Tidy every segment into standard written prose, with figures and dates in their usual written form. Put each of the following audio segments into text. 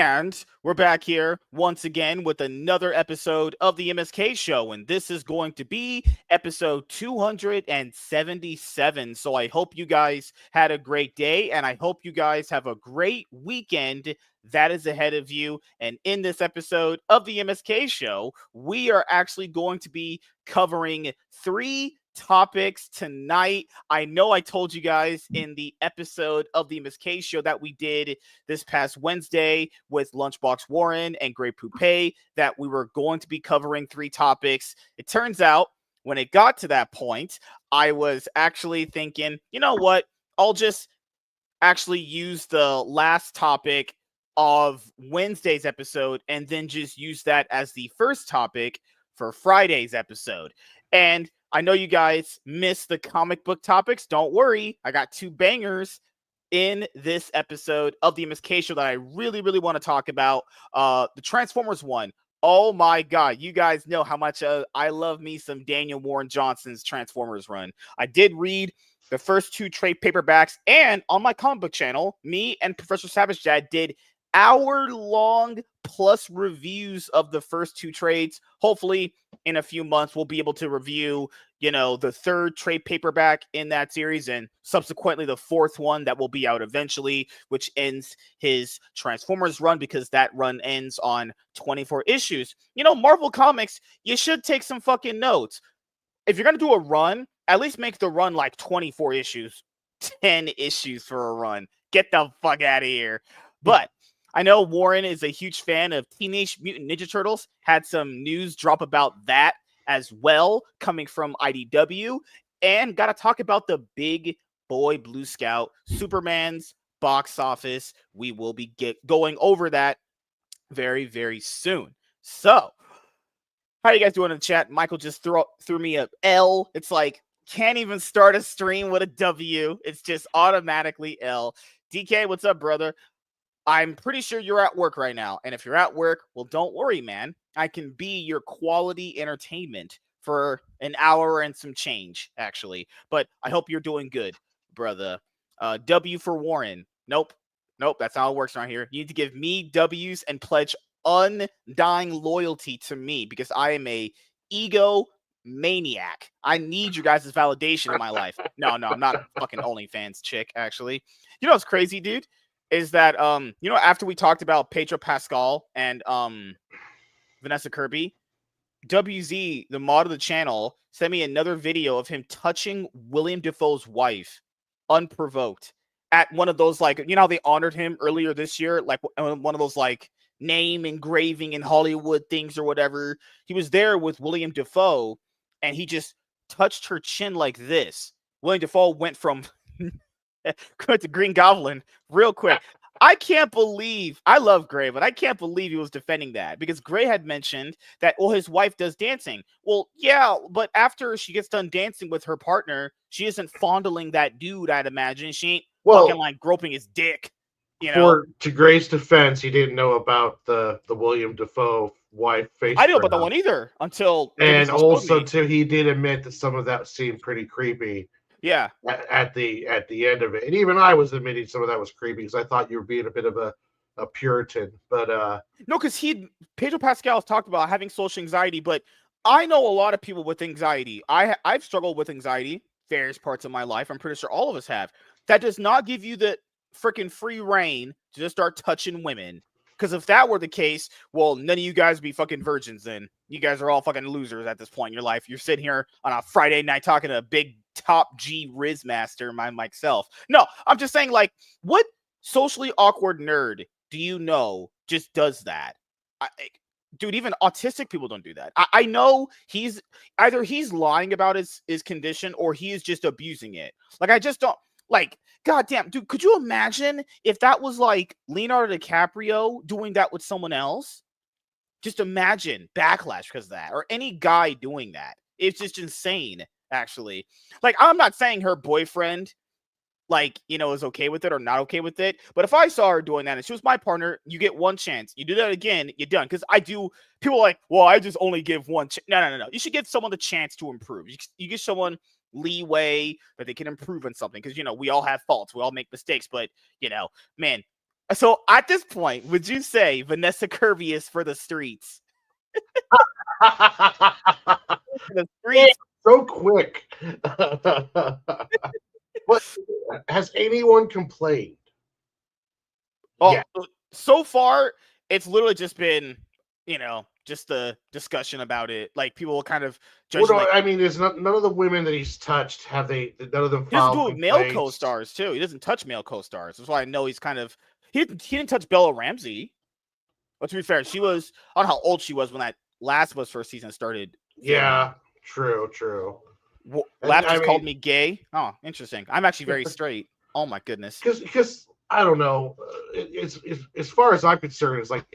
And we're back here once again with another episode of the MSK show. And this is going to be episode 277. So I hope you guys had a great day and I hope you guys have a great weekend that is ahead of you. And in this episode of the MSK show, we are actually going to be covering 3 topics tonight. I know I told you guys in the episode of the MSK show that we did this past Wednesday with Lunchbox Warren and Grey Poupée that we were going to be covering 3 topics. It turns out when it got to that point, I was actually thinking, you know what? I'll just actually use the last topic of Wednesday's episode and then just use that as the first topic for Friday's episode. And I know you guys missed the comic book topics. Don't worry. I got 2 bangers in this episode of the MSK show that I really, really want to talk about. The Transformers one. Oh my God. You guys know how much I love me some Daniel Warren Johnson's Transformers run. I did read the first 2 trade paperbacks, and on my comic book channel, me and Professor Savage Dad did hour-long plus reviews of the first 2 trades. Hopefully, in a few months, we'll be able to review, the 3rd trade paperback in that series, and subsequently the 4th one that will be out eventually, which ends his Transformers run, because that run ends on 24 issues. Marvel Comics, you should take some fucking notes. If you're going to do a run, at least make the run like 24 issues, 10 issues for a run. Get the fuck out of here. But I know Warren is a huge fan of Teenage Mutant Ninja Turtles. Had some news drop about that as well, coming from IDW. And got to talk about the big boy Blue Scout, Superman's box office. We will be going over that very, very soon. So, how are you guys doing in the chat? Michael just threw me a L. It's like, can't even start a stream with a W. It's just automatically L. DK, what's up, brother? I'm pretty sure you're at work right now. And if you're at work, well, don't worry, man. I can be your quality entertainment for an hour and some change, actually. But I hope you're doing good, brother. W for Warren. Nope. That's not how it works around here. You need to give me W's and pledge undying loyalty to me, because I am a ego maniac. I need you guys' validation in my life. No, I'm not a fucking OnlyFans chick, actually. You know what's crazy, dude? Is that after we talked about Pedro Pascal and Vanessa Kirby, WZ, the mod of the channel, sent me another video of him touching William Dafoe's wife unprovoked at one of those, like, how they honored him earlier this year, like one of those like name engraving in Hollywood things or whatever. He was there with William Dafoe and he just touched her chin like this. William Dafoe went from to Green Goblin real quick. I can't believe, I love Gray, but I can't believe he was defending that, because Gray had mentioned that, well, his wife does dancing. Well, yeah, but after she gets done dancing with her partner, she isn't fondling that dude, I'd imagine. She ain't fucking like groping his dick. To Gray's defense, he didn't know about the William Dafoe wife face. I didn't know about that one either until. And also, too, he did admit that some of that seemed pretty creepy. Yeah. At the end of it, and even I was admitting some of that was creepy, because I thought you were being a bit of a Puritan. But no, because Pedro Pascal has talked about having social anxiety, but I know a lot of people with anxiety. I've struggled with anxiety various parts of my life. I'm pretty sure all of us have. That does not give you the freaking free reign to just start touching women. Because if that were the case, well, none of you guys would be fucking virgins then. You guys are all fucking losers at this point in your life. You're sitting here on a Friday night talking to a big top G Riz master, myself. No, I'm just saying, like, what socially awkward nerd do you know just does that? Dude, even autistic people don't do that. I know he's lying about his condition, or he is just abusing it. Like, I just don't, like, goddamn, dude, could you imagine if that was like Leonardo DiCaprio doing that with someone else? Just imagine backlash because of that, or any guy doing that. It's just insane, actually. Like, I'm not saying her boyfriend, like, is okay with it or not okay with it. But if I saw her doing that and she was my partner, you get one chance. You do that again, you're done. Because people are like, well, I just only give one chance. No. You should give someone the chance to improve. You give someone leeway that they can improve on something. Because, we all have faults. We all make mistakes. But, man, So at this point, would you say Vanessa Kirby is for the streets? For the streets. So quick. But has anyone complained? Well, Yeah. so far, it's literally just been, just the discussion about it. Like people kind of Well, judging, no, like I mean, there's none of the women that he's touched have they? None of them he doesn't do filed it with male complaints. co-stars too. He doesn't touch male co-stars. That's why I know he's kind of he didn't touch Bella Ramsey. But to be fair, she was I don't know how old she was when that Last of Us first season started filming. Yeah, true. And Lap I just called mean, me gay. Oh, interesting. I'm actually very straight. Oh my goodness. because I don't know. It's as far as I'm concerned, it's like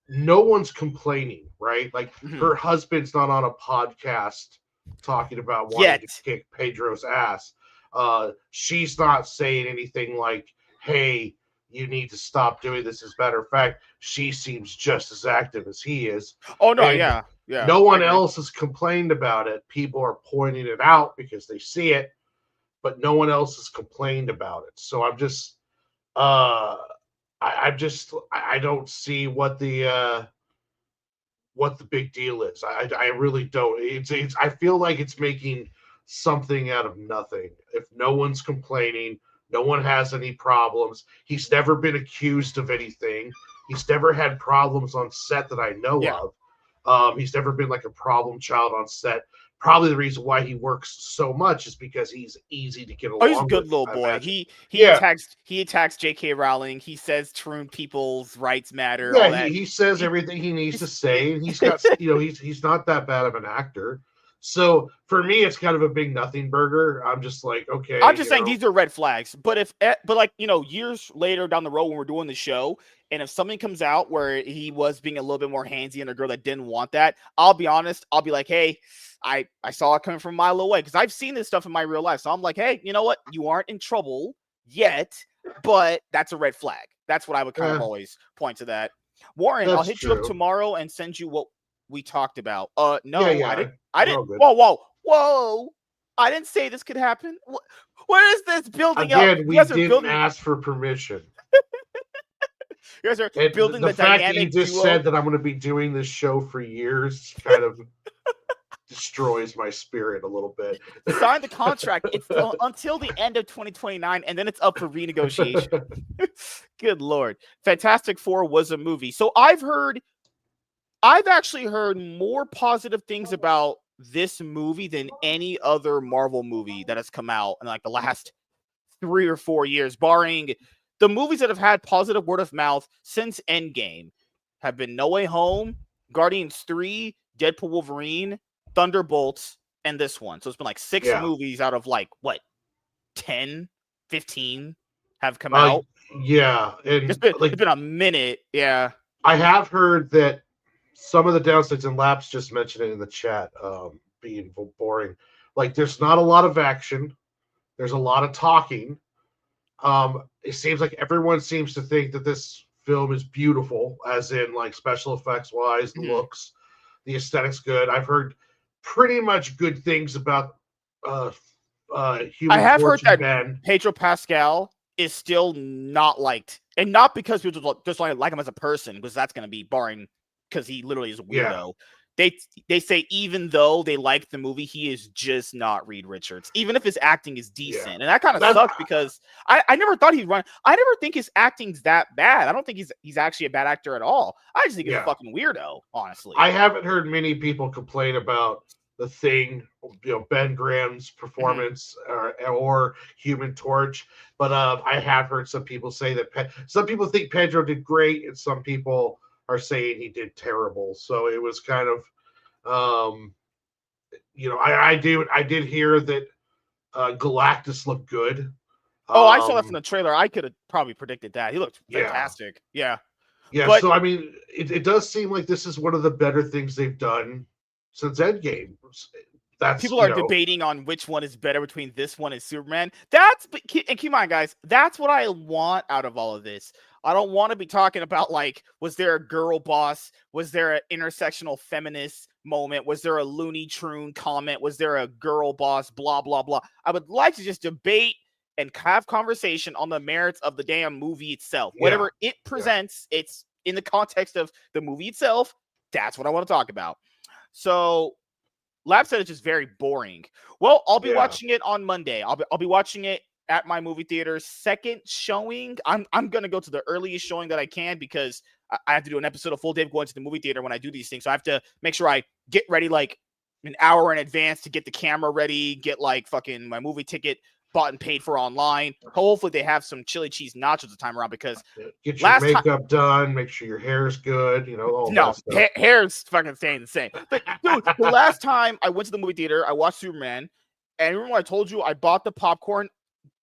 no one's complaining, right? Like Mhm. her husband's not on a podcast talking about wanting to Yet. kick Pedro's ass. She's not saying anything like, "Hey, you need to stop doing this." As a matter of fact, she seems just as active as he is, Oh no, and yeah, no I one agree. else has complained about it. People are pointing it out because they see it, but no one else has complained about it. So I'm just, uh, I don't see what the big deal is. I really don't. It's I feel like it's making something out of nothing. If no one's complaining, no one has any problems. He's never been accused of anything. He's never had problems on set that I know Yeah. of. He's never been like a problem child on set. Probably the reason why he works so much is because he's easy to get Oh, he's a along good with, little I boy. imagine. He Yeah, attacks J.K. Rowling. He says Troon people's rights matter. yeah, All he, that. he says He, everything he needs to he's, say, and he's got he's not that bad of an actor. So for me, it's kind of a big nothing burger. I'm just like, I'm okay, just saying these are red flags. But but like years later down the road when we're doing the show, and if something comes out where he was being a little bit more handsy and a girl that didn't want that, I'll be honest. I'll be like, hey, I saw it coming from a mile away because I've seen this stuff in my real life. So I'm like, hey, you know what? You aren't in trouble yet, but that's a red flag. That's what I would kind of eh, always point to that. Warren, I'll that's hit you up true. tomorrow and send you what we talked about. Yeah, No, I yeah, didn't. I we're didn't. all good. Whoa! I didn't say this could happen. What is this building up? Again, You we guys are didn't building. ask for permission, You guys are and building the the fact that you dynamic just duo. said that I'm going to be doing this show for years kind of destroys my spirit a little bit. Sign the contract. It's until the end of 2029, and then it's up for renegotiation. Good lord, Fantastic Four was a movie. So I've actually heard more positive things about this movie than any other Marvel movie that has come out in like the last 3 or 4 years, barring the movies that have had positive word of mouth since Endgame have been No Way Home, Guardians 3, Deadpool Wolverine, Thunderbolts, and this one. So it's been like six Yeah. movies out of like what 10, 15 have come Uh, out. yeah, It's and been like it's been a minute. Yeah. I have heard that some of the downsides, and Laps just mentioned it in the chat, being boring. Like, there's not a lot of action. There's a lot of talking. It seems like everyone seems to think that this film is beautiful, as in like special effects wise, the Mhm. looks, the aesthetics good. I've heard pretty much good things about uh, I Human have heard Torch and that Ben. Pedro Pascal is still not liked, and not because people just like him as a person, because that's going to be barring because he literally is a Yeah, weirdo. They say even though they like the movie, he is just not Reed Richards, even if his acting is yeah. decent, and that kind of That's sucks because I never thought he'd run. I never think his acting's that bad. I don't think he's actually a bad actor at all. I just think he's a yeah. fucking weirdo, honestly. I haven't heard many people complain about the thing, Ben Graham's Mhm. performance or Human Torch, but I have heard some people say that some people think Pedro did great, and some people are saying he did terrible. So it was kind of, um, I did hear that Galactus looked good. Oh, I saw that from Um, the trailer. I could have probably predicted that. He looked yeah, fantastic. Yeah. yeah. But So I mean, it does seem like this is one of the better things they've done since Endgame. That's people are debating on which one is better between this one and Superman. And keep in mind, guys, that's what I want out of all of this. I don't want to be talking about like, was there a girl boss? Was there an intersectional feminist moment? Was there a Looney Tune comment? Was there a girl boss? Blah blah blah. I would like to just debate and have conversation on the merits of the damn movie itself. Yeah. Whatever it presents, it's in the context of the movie itself. That's what I want to talk about. So Lab said it's just very boring. Well, I'll be watching it on Monday. I'll be watching it at my movie theater's second showing. I'm gonna go to the earliest showing that I can because I have to do an episode of Full Day going to the movie theater when I do these things. So I have to make sure I get ready like an hour in advance to get the camera ready, get like fucking my movie ticket bought and paid for online. Hopefully they have some chili cheese nachos the time around because get your makeup done, make sure your hair's good, all that stuff. Hair's fucking staying the same. But dude, the last time I went to the movie theater, I watched Superman, and remember when I told you I bought the popcorn?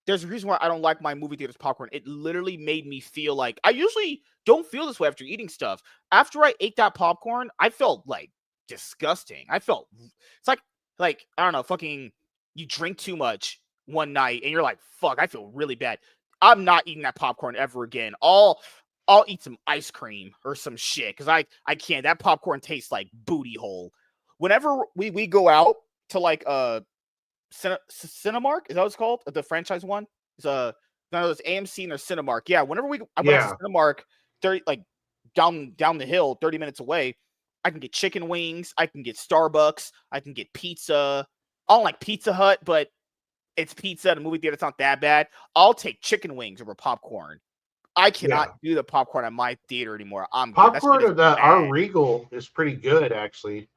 There's a reason why I don't like my movie theater's popcorn. It literally made me feel like I usually don't feel this way after eating stuff. After I ate that popcorn, I felt like disgusting. I felt it's like I don't know, fucking you drink too much one night and you're like, fuck, I feel really bad. I'm not eating that popcorn ever again. I'll eat some ice cream or some shit because I can't. That popcorn tastes like booty hole. Whenever we go out to like Cinemark, is that what it's called? The franchise one? It's none of those AMC and their Cinemark. Yeah, whenever I went to Cinemark 30 like down the hill, 30 minutes away, I can get chicken wings, I can get Starbucks, I can get pizza. I don't like Pizza Hut, but it's pizza at a movie theater. It's not that bad. I'll take chicken wings over popcorn. I cannot do the popcorn at my theater anymore. Popcorn at our Regal is pretty good, actually.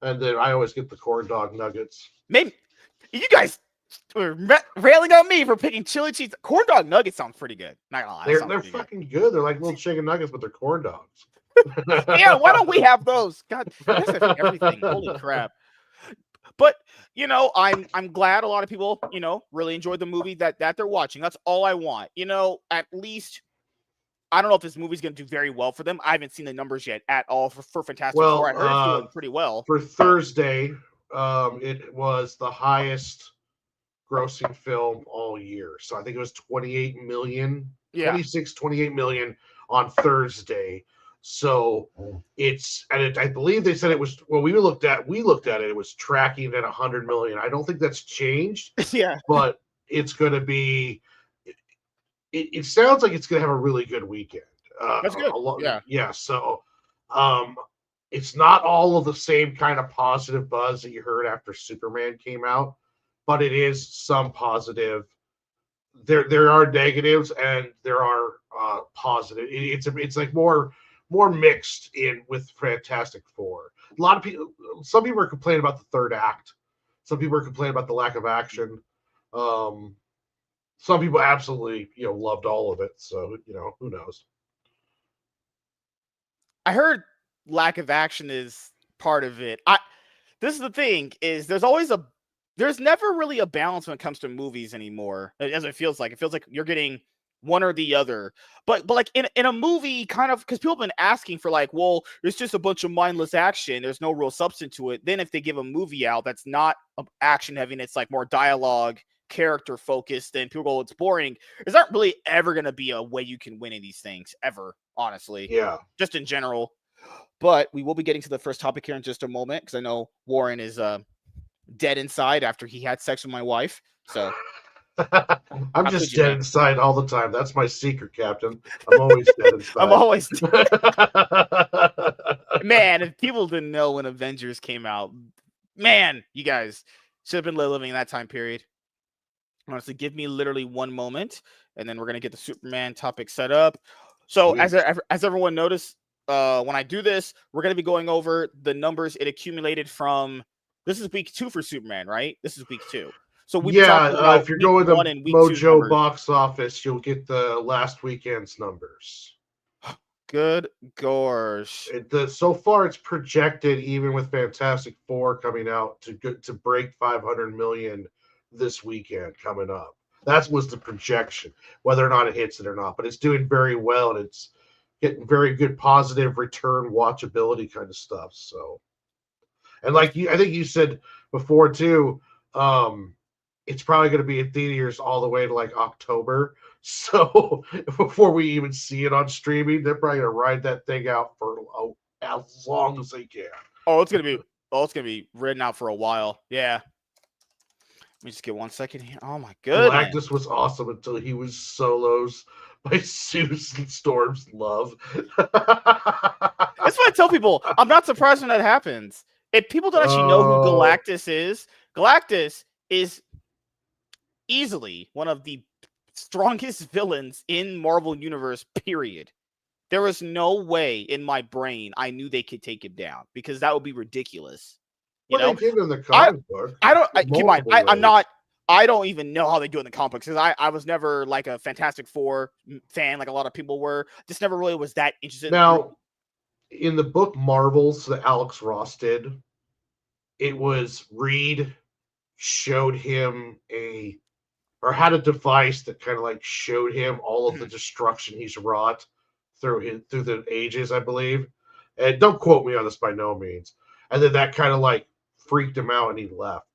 And then I always get the corn dog nuggets. Maybe you guys were railing on me for picking chili cheese. Corn dog nuggets sound pretty good. Not gonna lie, they're fucking good. They're like little chicken nuggets, but they're corn dogs. Yeah, why don't we have those? God, you guys have everything. Holy crap! But I'm glad a lot of people really enjoyed the movie that they're watching. That's all I want. At least I don't know if this movie's going to do very well for them. I haven't seen the numbers yet at all for Fantastic Four. I heard it's doing pretty well for Thursday. It was the highest grossing film all year. So I think it was 28 million, 28 million on Thursday. So I believe they said it was, well, we looked at it, it was tracking at 100 million. I don't think that's changed. Yeah. But it's going to be, it sounds like it's going to have a really good weekend. That's good. Yeah. So, it's not all of the same kind of positive buzz that you heard after Superman came out, but it is some positive. There are negatives and there are positive. It's like more mixed in with Fantastic Four. Some people are complaining about the third act. Some people are complaining about the lack of action. Some people absolutely, loved all of it. So, who knows? I heard lack of action is part of it. This is the thing is there's never really a balance when it comes to movies anymore. As it feels like you're getting one or the other. But like in a movie, kind of, because people have been asking for like, well, it's just a bunch of mindless action. There's no real substance to it. Then if they give a movie out that's not action heavy and it's like more dialogue, character focused, then people go, it's boring. There's not really ever going to be a way you can win in these things ever, honestly. Yeah. Just in general. But we will be getting to the first topic here in just a moment because I know Warren is dead inside after he had sex with my wife. So I'm just dead inside all the time. That's my secret, Captain. I'm always dead inside. I'm always dead. Man, if people didn't know when Avengers came out, man, you guys should have been living in that time period. Honestly, give me literally one moment, and then we're going to get the Superman topic set up. So as everyone noticed, when I do this, we're going to be going over the numbers it accumulated from. This is week 2 for Superman, right? This is week 2. So we if you're going to Mojo box office, you'll get the last weekend's numbers. Good gosh. So far, it's projected, even with Fantastic Four coming out, to break 500 million this weekend coming up. That was the projection, whether or not it hits it or not. But it's doing very well, and it's getting very good positive return watchability kind of stuff. So, and like I think you said before too, it's probably going to be in theaters all the way to like October. So before we even see it on streaming, they're probably going to ride that thing out for as long as they can. It's gonna be written out for a while. Yeah. me just get 1 second here. Oh my goodness. Galactus was awesome until he was solos by Susan Storm's love. That's what I tell people. I'm not surprised when that happens. If people don't actually know who Oh, Galactus is easily one of the strongest villains in Marvel Universe, period. There was no way in my brain I knew they could take him down because that would be ridiculous. You well, they know, did in the I comic book. keep in mind, Multiple I'm ways. not. I don't even know how they do it in the comics because I was never like a Fantastic Four fan like a lot of people were. Just never really was that interested in the group. Now, in the book Marvels that Alex Ross did, it was Reed showed him or had a device that kind of like showed him all of the destruction he's wrought through the ages, I believe. And don't quote me on this by no means. And then that kind of like freaked him out and he left.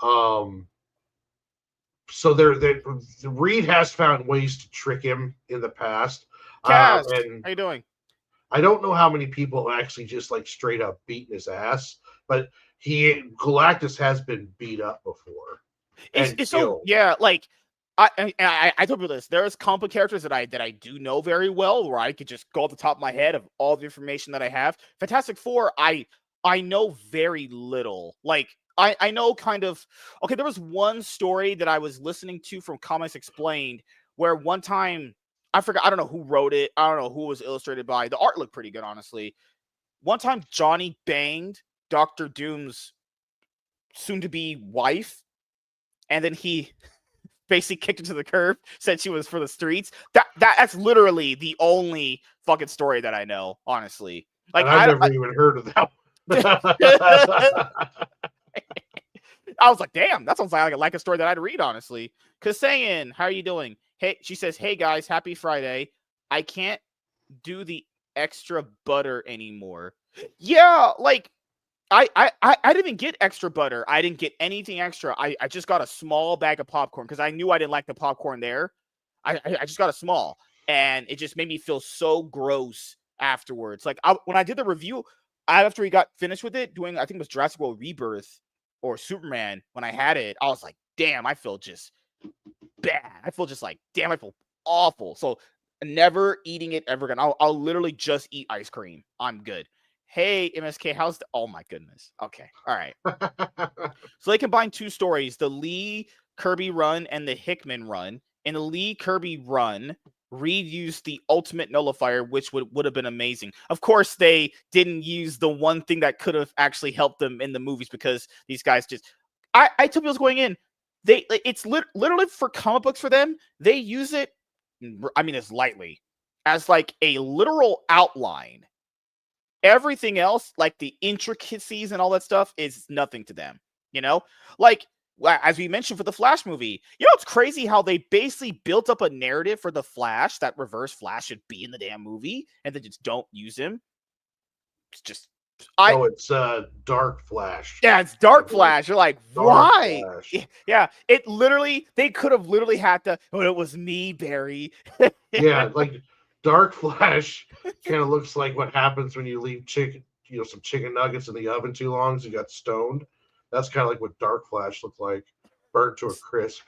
Um, so Reed has found ways to trick him in the past. Cass, And how you doing? I don't know how many people actually just like straight up beating his ass, but Galactus has been beat up before and It's so killed. yeah, like I told you this. There's comic book characters that I do know very well, where I could just go off the top of my head of all the information that I have. Fantastic Four, I know very little. Like I know kind of okay. There was one story that I was listening to from Comics Explained where one time I forgot. I don't know who wrote it. I don't know who it was illustrated by. The art looked pretty good, honestly. One time Johnny banged Doctor Doom's soon-to-be wife, and then he basically kicked her to the curb, said she was for the streets. That's literally the only fucking story that I know, honestly. Like And I've never even heard of that one. I was like, damn, that sounds like a story that I'd read, honestly. Cause saying, how are you doing? Hey, she says, hey guys, happy Friday. I can't do the extra butter anymore. Yeah, like I didn't even get extra butter. I didn't get anything extra. I just got a small bag of popcorn because I knew I didn't like the popcorn there. I just got a small, and it just made me feel so gross afterwards. Like when I did the review, after we got finished with it, doing I think it was Jurassic World Rebirth or Superman. When I had it, I was like, damn, I feel just bad. I feel just like, damn, I feel awful. So never eating it ever again. I'll literally just eat ice cream. I'm good. Hey, MSK, how's the... Oh, my goodness. Okay. All right. So they combined two stories, the Lee Kirby run and the Hickman run. In the Lee Kirby run, Reed used the ultimate nullifier, which would have been amazing. Of course, they didn't use the one thing that could have actually helped them in the movies because these guys just... I told people going in, it's literally for comic books for them, they use it, I mean, as lightly, as like a literal outline. Everything else, like the intricacies and all that stuff, is nothing to them. You know, like as we mentioned for the Flash movie, you know, it's crazy how they basically built up a narrative for the Flash that Reverse Flash should be in the damn movie, and they just don't use him. It's just It's Dark Flash. Yeah, it's Dark Flash. You're like, Dark why? Flash. Yeah, they could have literally had to. Oh, it was me, Barry. Yeah, like Dark Flash kind of looks like what happens when you leave some chicken nuggets in the oven too long, so you got stoned. That's kind of like what Dark Flash looked like, burnt to a crisp.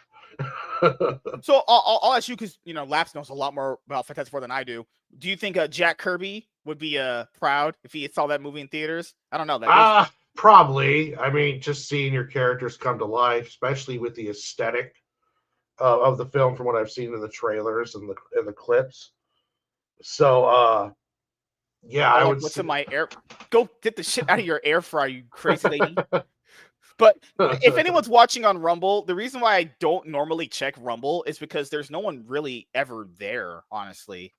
So I'll ask you because Laps knows a lot more about Fantastic Four than I do. Do you think Jack Kirby would be proud if he saw that movie in theaters? I don't know. Probably. I mean, just seeing your characters come to life, especially with the aesthetic of the film, from what I've seen in the trailers and the clips. So, yeah, I would. What's in my air? Go get the shit out of your air fryer, you crazy lady. But if anyone's watching on Rumble, the reason why I don't normally check Rumble is because there's no one really ever there, honestly.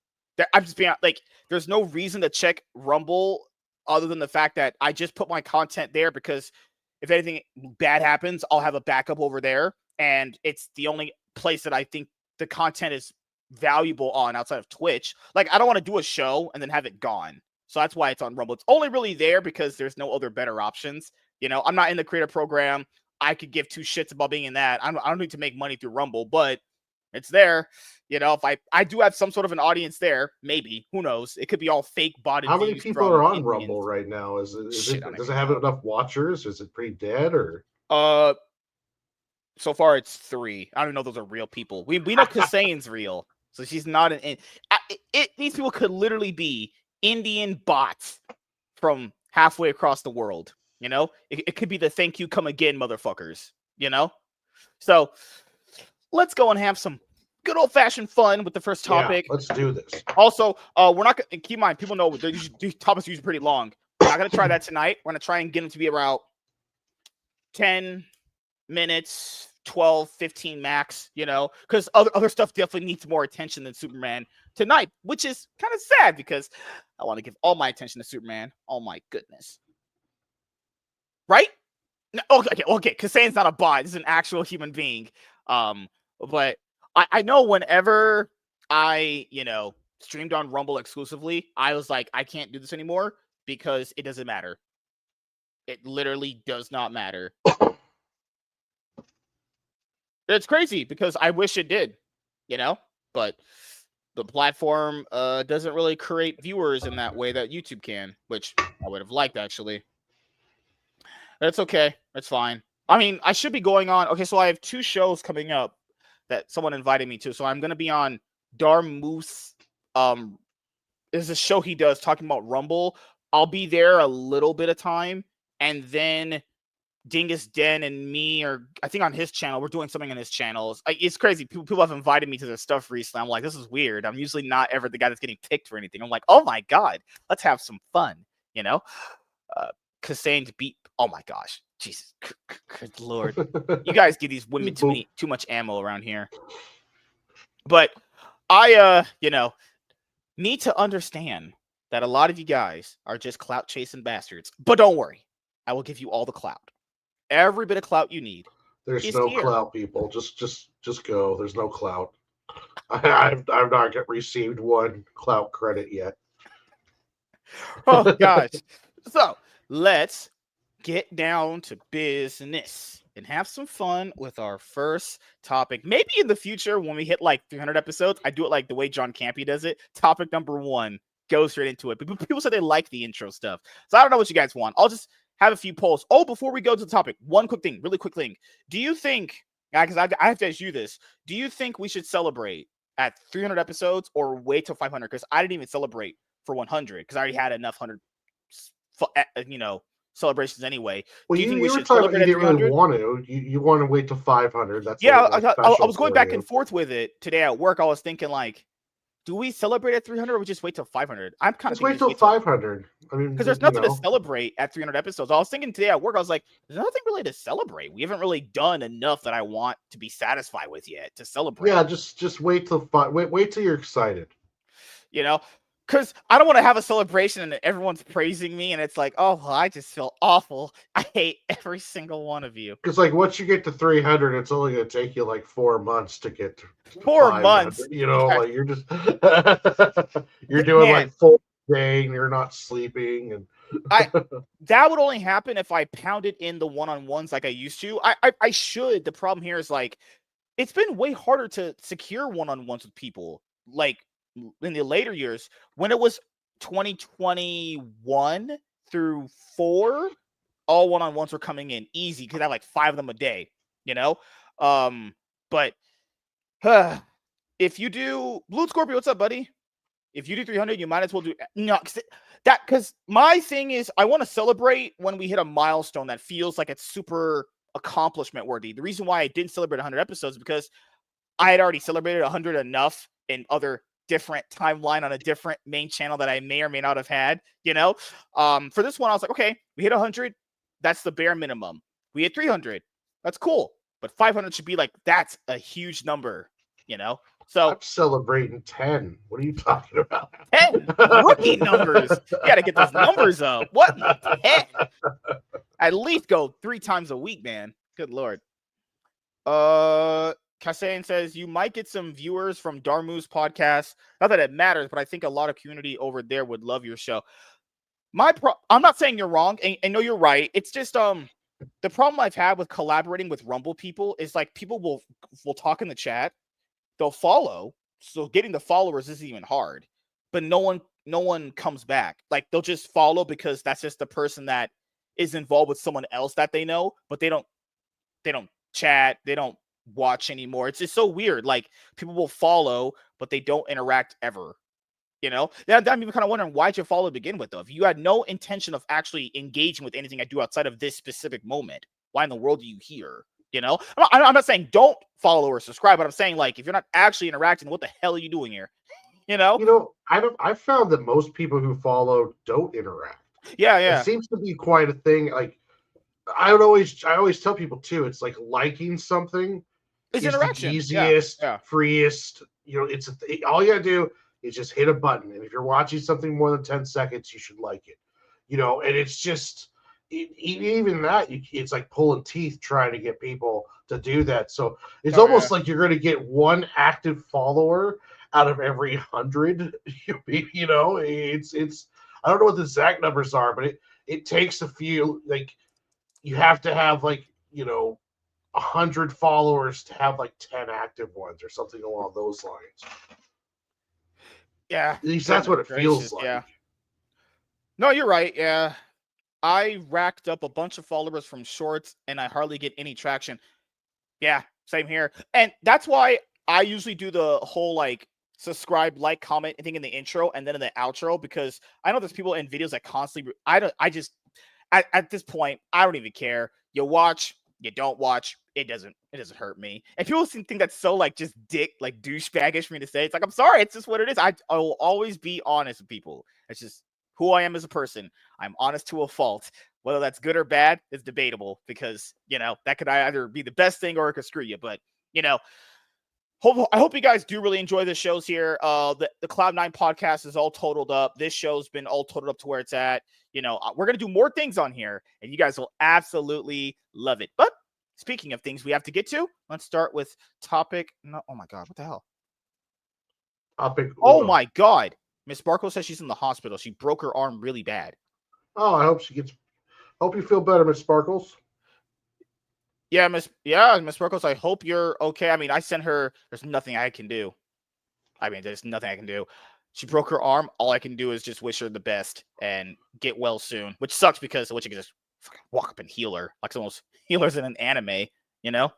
I'm just being like, there's no reason to check Rumble other than the fact that I just put my content there because if anything bad happens, I'll have a backup over there. And it's the only place that I think the content is valuable on outside of Twitch. Like, I don't want to do a show and then have it gone. So that's why it's on Rumble. It's only really there because there's no other better options. I'm not in the creator program. I could give two shits about being in that. I don't need to make money through Rumble, but it's there. If I do have some sort of an audience there, maybe, who knows? It could be all fake botted. How many people are on Rumble right now? Does it have enough watchers? Is it pretty dead or? So far, it's 3. I don't know if those are real people. We know Kasane's real, so she's not these people could literally be Indian bots from halfway across the world. You know, it could be the thank you come again motherfuckers. You know, so let's go and have some good old fashioned fun with the first topic. Yeah, let's do this. Also, we're not gonna keep in mind. People know these topics are usually pretty long. We're not gonna try that tonight. We're gonna try and get them to be around 10 minutes, 12, 15 max, you know, because other stuff definitely needs more attention than Superman tonight, which is kind of sad because I want to give all my attention to Superman. Oh my goodness. Right? No, okay. Kasane's not a bot. This is an actual human being. But I know whenever I, streamed on Rumble exclusively, I was like, I can't do this anymore because it doesn't matter. It literally does not matter. It's crazy because I wish it did, but the platform doesn't really create viewers in that way that YouTube can, which I would have liked, actually. That's okay. That's fine. I mean, I should be going on. Okay, so I have 2 shows coming up that someone invited me to. So I'm going to be on Darmoose. Is a show he does talking about Rumble. I'll be there a little bit of time, and then Dingus Den and me, or I think on his channel, we're doing something on his channels. It's crazy. People have invited me to their stuff recently. I'm like, this is weird. I'm usually not ever the guy that's getting picked for anything. I'm like, oh my god, let's have some fun, Kasane's beat. Oh my gosh, Jesus, good lord, you guys give these women too much ammo around here. But I, need to understand that a lot of you guys are just clout chasing bastards. But don't worry, I will give you all the clout. Every bit of clout you need. There's no clout, people. Just go. There's no clout. I've not received one clout credit yet. Oh gosh. So let's get down to business and have some fun with our first topic. Maybe in the future when we hit like 300 episodes, I do it like the way John Campy does it. Topic number 1, go straight into it. But people say they like the intro stuff, so I don't know what you guys want. I'll just have a few polls. Oh, before we go to the topic, one really quick thing. Do you think, because I have to ask you this, do you think we should celebrate at 300 episodes or wait till 500? Because I didn't even celebrate for 100 because I already had enough 100, celebrations anyway. Well, do you think you we were should talking celebrate about you at didn't 300? really want to. You want to wait till 500. That's yeah. I was going back and forth with it today at work. I was thinking like, do we celebrate at 300 or we just wait till 500? I'm kind of wait till 500. I mean, because there's nothing to celebrate at 300 episodes. I was thinking today at work, I was like, there's nothing really to celebrate. We haven't really done enough that I want to be satisfied with yet to celebrate. Yeah, just wait till wait till you're excited. Because I don't want to have a celebration and everyone's praising me and it's like, oh, I just feel awful. I hate every single one of you. Because like once you get to 300, it's only going to take you like 4 months to get to 4 months. Like you're just you're doing like full day and you're not sleeping and that would only happen if I pounded in the one-on-ones like I used to. I should. The problem here is like it's been way harder to secure one-on-ones with people. Like in the later years, when it was 2021 through 4, all one-on-ones were coming in easy because I have like 5 of them a day, but if you do Blue Scorpio, what's up, buddy? If you do 300, you might as well do because my thing is I want to celebrate when we hit a milestone that feels like it's super accomplishment worthy. The reason why I didn't celebrate 100 episodes is because I had already celebrated 100 enough in other different timeline on a different main channel that I may or may not have had, for this one, I was like, okay, we hit 100. That's the bare minimum. We hit 300. That's cool. But 500 should be like, that's a huge number, So I'm celebrating 10. What are you talking about? 10 rookie numbers. You got to get those numbers up. What? 10? At least go 3 times a week, man. Good Lord. Kasane says you might get some viewers from Darmu's podcast. Not that it matters, but I think a lot of community over there would love your show. I'm not saying you're wrong, and I know you're right. It's just the problem I've had with collaborating with Rumble people is like people will talk in the chat, they'll follow, so getting the followers isn't even hard, but no one comes back. Like they'll just follow because that's just the person that is involved with someone else that they know, but they don't chat, they don't watch anymore. It's just so weird. Like, people will follow, but they don't interact ever. I'm even kind of wondering, why'd you follow to begin with, though? If you had no intention of actually engaging with anything I do outside of this specific moment, why in the world are you here? I'm not saying don't follow or subscribe, but I'm saying, like, if you're not actually interacting, what the hell are you doing here? I've found that most people who follow don't interact. Yeah, It yeah. seems to be quite a thing. Like I always tell people too, it's like liking something It's is the interaction. Yeah, easiest, yeah. freest. All you gotta do is just hit a button, and if you're watching something more than 10 seconds, you should like it. And it's just even that it's like pulling teeth trying to get people to do that. So it's Oh, yeah. almost like you're going to get one active follower out of every 100. It's I don't know what the exact numbers are, but it takes a few, like you have to have like 100 followers to have like 10 active ones or something along those lines. Yeah. At least that's Goodness what it feels gracious. like. Yeah. No, you're right. Yeah. I racked up a bunch of followers from shorts and I hardly get any traction. Yeah, same here. And that's why I usually do the whole like subscribe, like, comment, I think in the intro and then in the outro, because I know there's people in videos that constantly I just at this point, I don't even care. You watch, you don't watch, it doesn't hurt me. And people think that's so like just like douchebaggish for me to say. It's like, I'm sorry, it's just what it is. I will always be honest with people. It's just who I am as a person. I'm honest to a fault. Whether that's good or bad is debatable, because that could either be the best thing or it could screw you. But you know, I hope you guys do really enjoy the shows here. The Cloud9 podcast is all totaled up. This show's been all totaled up to where it's at. We're gonna do more things on here, and you guys will absolutely love it. But speaking of things we have to get to, let's start with topic. No, oh my god, what the hell? Topic Oh uno. my god, Miss Sparkle says she's in the hospital. She broke her arm really bad. Oh, I hope she gets. Hope you feel better, Miss Sparkles. Miss Sparkles, I hope you're okay. I mean, I sent her. There's nothing I can do. There's nothing I can do. She broke her arm. All I can do is just wish her the best and get well soon. Which sucks, because what you can just walk up and heal her like some of those healers in an anime. You know,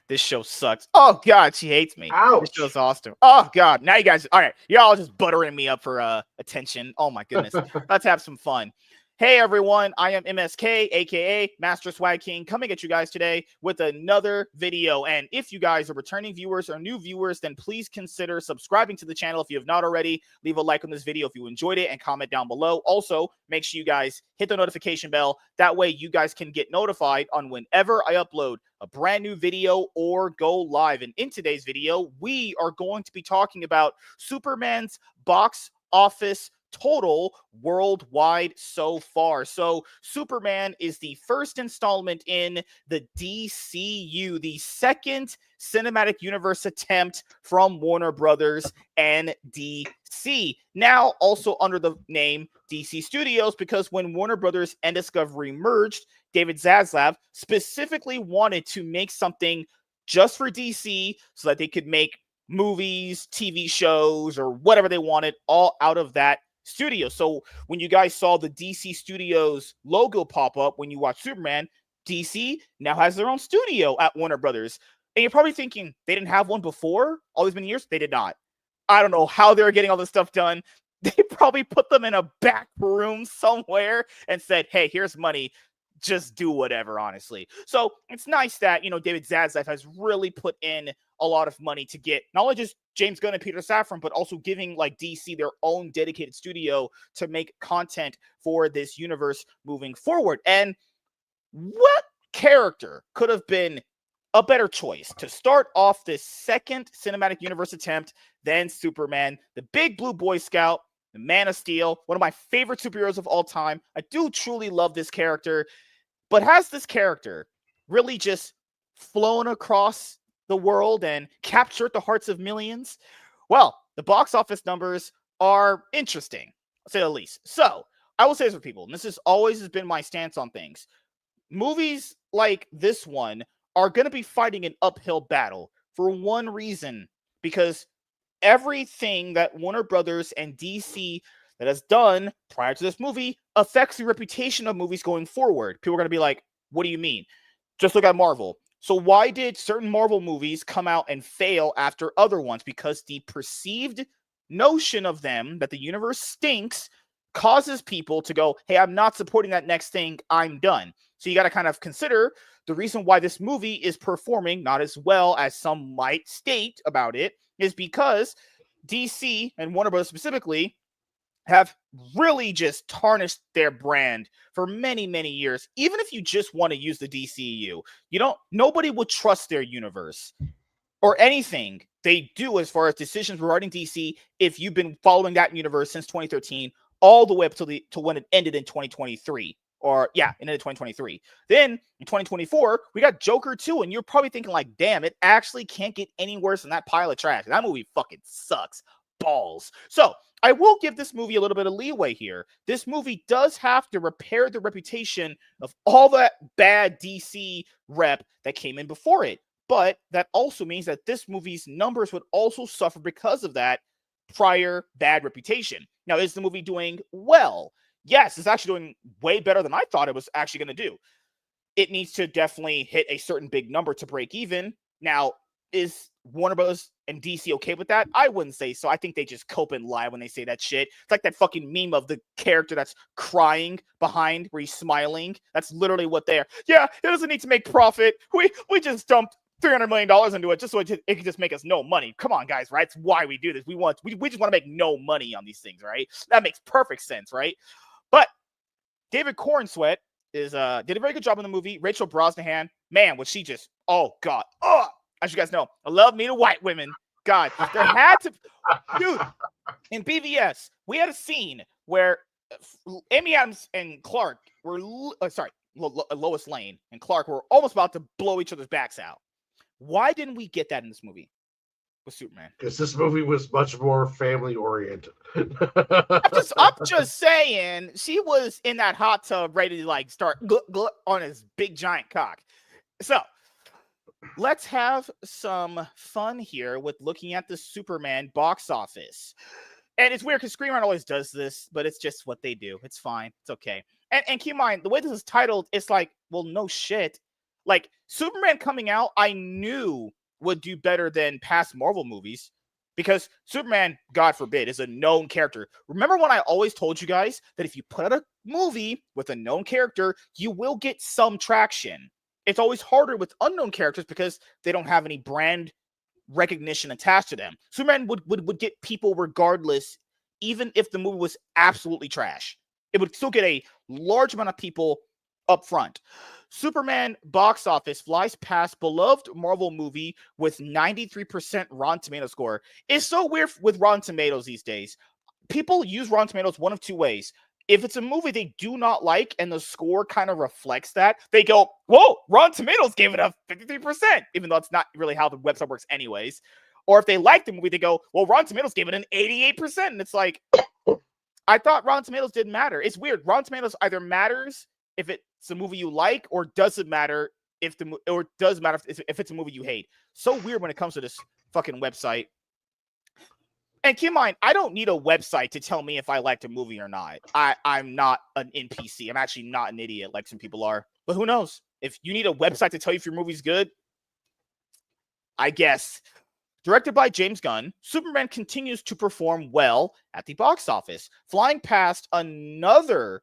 this show sucks. Oh god, she hates me. This Ouch. show's awesome. Oh god, now you guys, all right, y'all just buttering me up for attention. Oh my goodness, let's have some fun. Hey everyone, I am MSK, aka Master Swag King, coming at you guys today with another video. And if you guys are returning viewers or new viewers, then please consider subscribing to the channel if you have not already. Leave a like on this video if you enjoyed it and comment down below. Also, make sure you guys hit the notification bell. That way you guys can get notified on whenever I upload a brand new video or go live. And in today's video, we are going to be talking about Superman's box office total worldwide so far. So Superman is the first installment in the DCU, the second cinematic universe attempt from Warner Brothers and DC. Now also under the name DC Studios, because when Warner Brothers and Discovery merged, David Zaslav specifically wanted to make something just for DC so that they could make movies, TV shows, or whatever they wanted all out of that studio. So when you guys saw the DC Studios logo pop up when you watch Superman, DC now has their own studio at Warner Brothers. And you're probably thinking, they didn't have one before all these many years? They did not. I don't know how they're getting all this stuff done. They probably put them in a back room somewhere and said, hey, here's money. Just do whatever, honestly. So it's nice that, David Zaslav has really put in a lot of money to get not only just James Gunn and Peter Safran, but also giving like DC their own dedicated studio to make content for this universe moving forward. And what character could have been a better choice to start off this second cinematic universe attempt than Superman, the big blue Boy Scout, the Man of Steel, one of my favorite superheroes of all time. I do truly love this character, but has this character really just flown across the world and captured the hearts of millions? Well, the box office numbers are interesting, to say the least. So I will say this for people, and this has always been my stance on things. Movies like this one are going to be fighting an uphill battle for one reason, because everything that Warner Brothers and DC that has done prior to this movie affects the reputation of movies going forward. People are going to be like, what do you mean? Just look at Marvel. So why did certain Marvel movies come out and fail after other ones? Because the perceived notion of them that the universe stinks causes people to go, hey, I'm not supporting that next thing. I'm done. So you got to kind of consider the reason why this movie is performing not as well as some might state about it is because DC and Warner Bros. Specifically have really just tarnished their brand for many, many years. Even if you just want to use the DCU, nobody would trust their universe or anything they do as far as decisions regarding DC if you've been following that universe since 2013 all the way up to when it ended in 2023. Or yeah, ended 2023. Then in 2024, we got Joker 2, and you're probably thinking like, damn, it actually can't get any worse than that pile of trash. That movie fucking sucks. Balls. So I will give this movie a little bit of leeway here. This movie does have to repair the reputation of all that bad DC rep that came in before it. But that also means that this movie's numbers would also suffer because of that prior bad reputation. Now, is the movie doing well? Yes, it's actually doing way better than I thought it was actually going to do. It needs to definitely hit a certain big number to break even. Now, is Warner Bros. And DC okay with that? I wouldn't say so. I think they just cope and lie when they say that shit. It's like that fucking meme of the character that's crying behind where he's smiling. That's literally what they are. Yeah, it doesn't need to make profit. We just dumped $300 million into it just so it can just make us no money. Come on, guys, right? It's why we do this. We just want to make no money on these things, right? That makes perfect sense, right? But David Cornsweet did a very good job in the movie. Rachel Brosnahan, man, was she just, oh God. As you guys know, I love me to white women. God, there had to, dude, in BVS, we had a scene where Amy Adams and Clark were, Lois Lane and Clark were almost about to blow each other's backs out. Why didn't we get that in this movie with Superman? Because this movie was much more family oriented. I'm just saying, she was in that hot tub ready to like start on his big giant cock. So let's have some fun here with looking at the Superman box office. And it's weird because Screenrun always does this, but it's just what they do. It's fine. It's okay. And keep in mind, the way this is titled, it's like, well, no shit. Like, Superman coming out, I knew would do better than past Marvel movies because Superman, God forbid, is a known character. Remember when I always told you guys that if you put out a movie with a known character, you will get some traction. It's always harder with unknown characters because they don't have any brand recognition attached to them. Superman would get people regardless, even if the movie was absolutely trash. It would still get a large amount of people up front. Superman box office flies past beloved Marvel movie with 93% Rotten Tomato score. It's so weird with Rotten Tomatoes these days. People use Rotten Tomatoes one of two ways. If it's a movie they do not like and the score kind of reflects that, they go, whoa, Rotten Tomatoes gave it a 53%, even though it's not really how the website works anyways. Or if they like the movie, they go, well, Rotten Tomatoes gave it an 88%. And it's like, I thought Rotten Tomatoes didn't matter. It's weird. Rotten Tomatoes either matters if it's a movie you like, or doesn't matter if it's a movie you hate. So weird when it comes to this fucking website. And keep in mind, I don't need a website to tell me if I liked a movie or not. I'm not an NPC. I'm actually not an idiot like some people are. But who knows? If you need a website to tell you if your movie's good, I guess. Directed by James Gunn, Superman continues to perform well at the box office, flying past another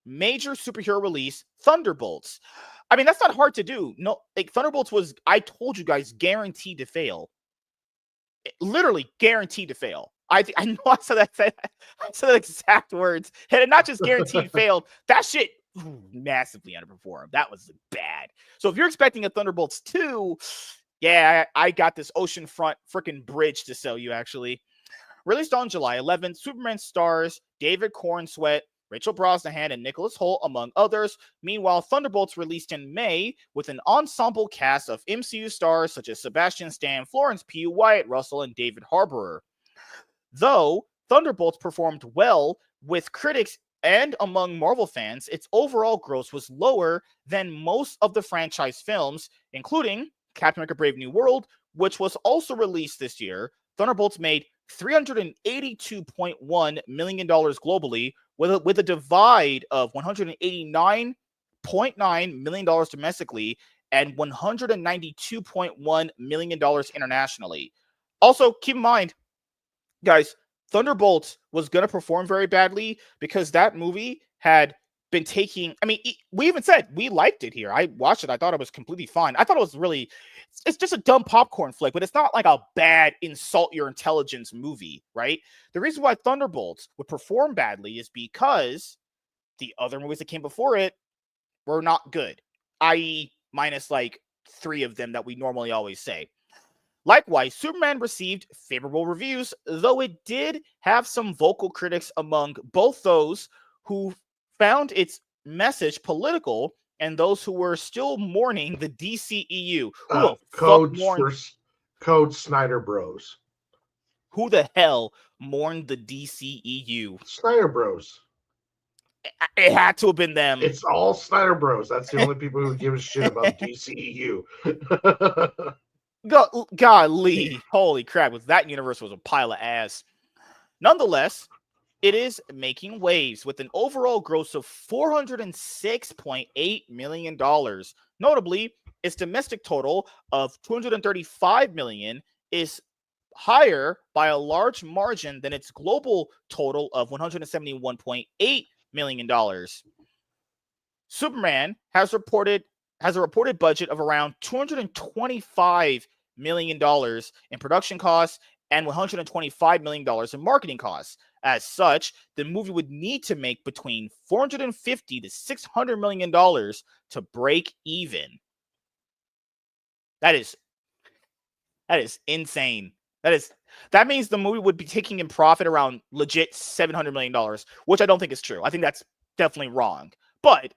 major superhero release, Thunderbolts. I mean, that's not hard to do. No, like Thunderbolts was, I told you guys, guaranteed to fail. Literally guaranteed to fail. I know I said that exact words. And it not just guaranteed failed. That shit massively underperformed. That was bad. So if you're expecting a Thunderbolts 2, yeah, I got this oceanfront freaking bridge to sell you, actually. Released on July 11th, Superman stars David Cornsweet, Rachel Brosnahan, and Nicholas Hoult, among others. Meanwhile, Thunderbolts released in May with an ensemble cast of MCU stars such as Sebastian Stan, Florence Pugh, Wyatt Russell, and David Harbour. Though Thunderbolts performed well with critics and among Marvel fans, its overall gross was lower than most of the franchise films, including Captain America Brave New World, which was also released this year. Thunderbolts made $382.1 million globally, with a divide of $189.9 million domestically and $192.1 million internationally. Also, keep in mind, guys, Thunderbolts was going to perform very badly because that movie had been taking, I mean, we even said we liked it here. I watched it. I thought it was completely fine. I thought it was really, it's just a dumb popcorn flick, but it's not like a bad insult your intelligence movie, right? The reason why Thunderbolts would perform badly is because the other movies that came before it were not good, i.e., minus like 3 of them that we normally always say. Likewise, Superman received favorable reviews, though it did have some vocal critics among both those who found its message political and those who were still mourning the DCEU. Who the fuck mourned? Code Snyder Bros. Who the hell mourned the DCEU? Snyder Bros. It had to have been them. It's all Snyder Bros. That's the only people who give a shit about the DCEU. Golly, holy crap, that universe was a pile of ass. Nonetheless, it is making waves with an overall gross of $406.8 million. Notably, its domestic total of $235 million is higher by a large margin than its global total of $171.8 million. Superman has a reported budget of around $225 million in production costs and $125 million in marketing costs. As such, the movie would need to make between $450 to $600 million to break even. That is insane. That means the movie would be taking in profit around legit $700 million, which I don't think is true. I think that's definitely wrong. But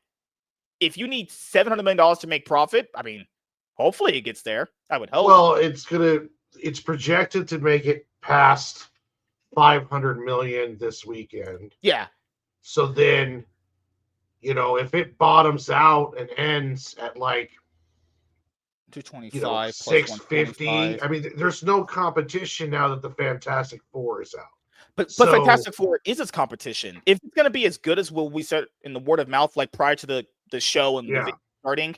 if you need $700 million to make profit, I mean, hopefully it gets there. I would hope. Well, it's projected to make it past 500 million this weekend. Yeah. So then, if it bottoms out and ends at like 225 650, I mean, there's no competition now that the Fantastic Four is out. But Fantastic Four is its competition. If it's going to be as good as what we said in the word of mouth, like prior to the show and the video starting,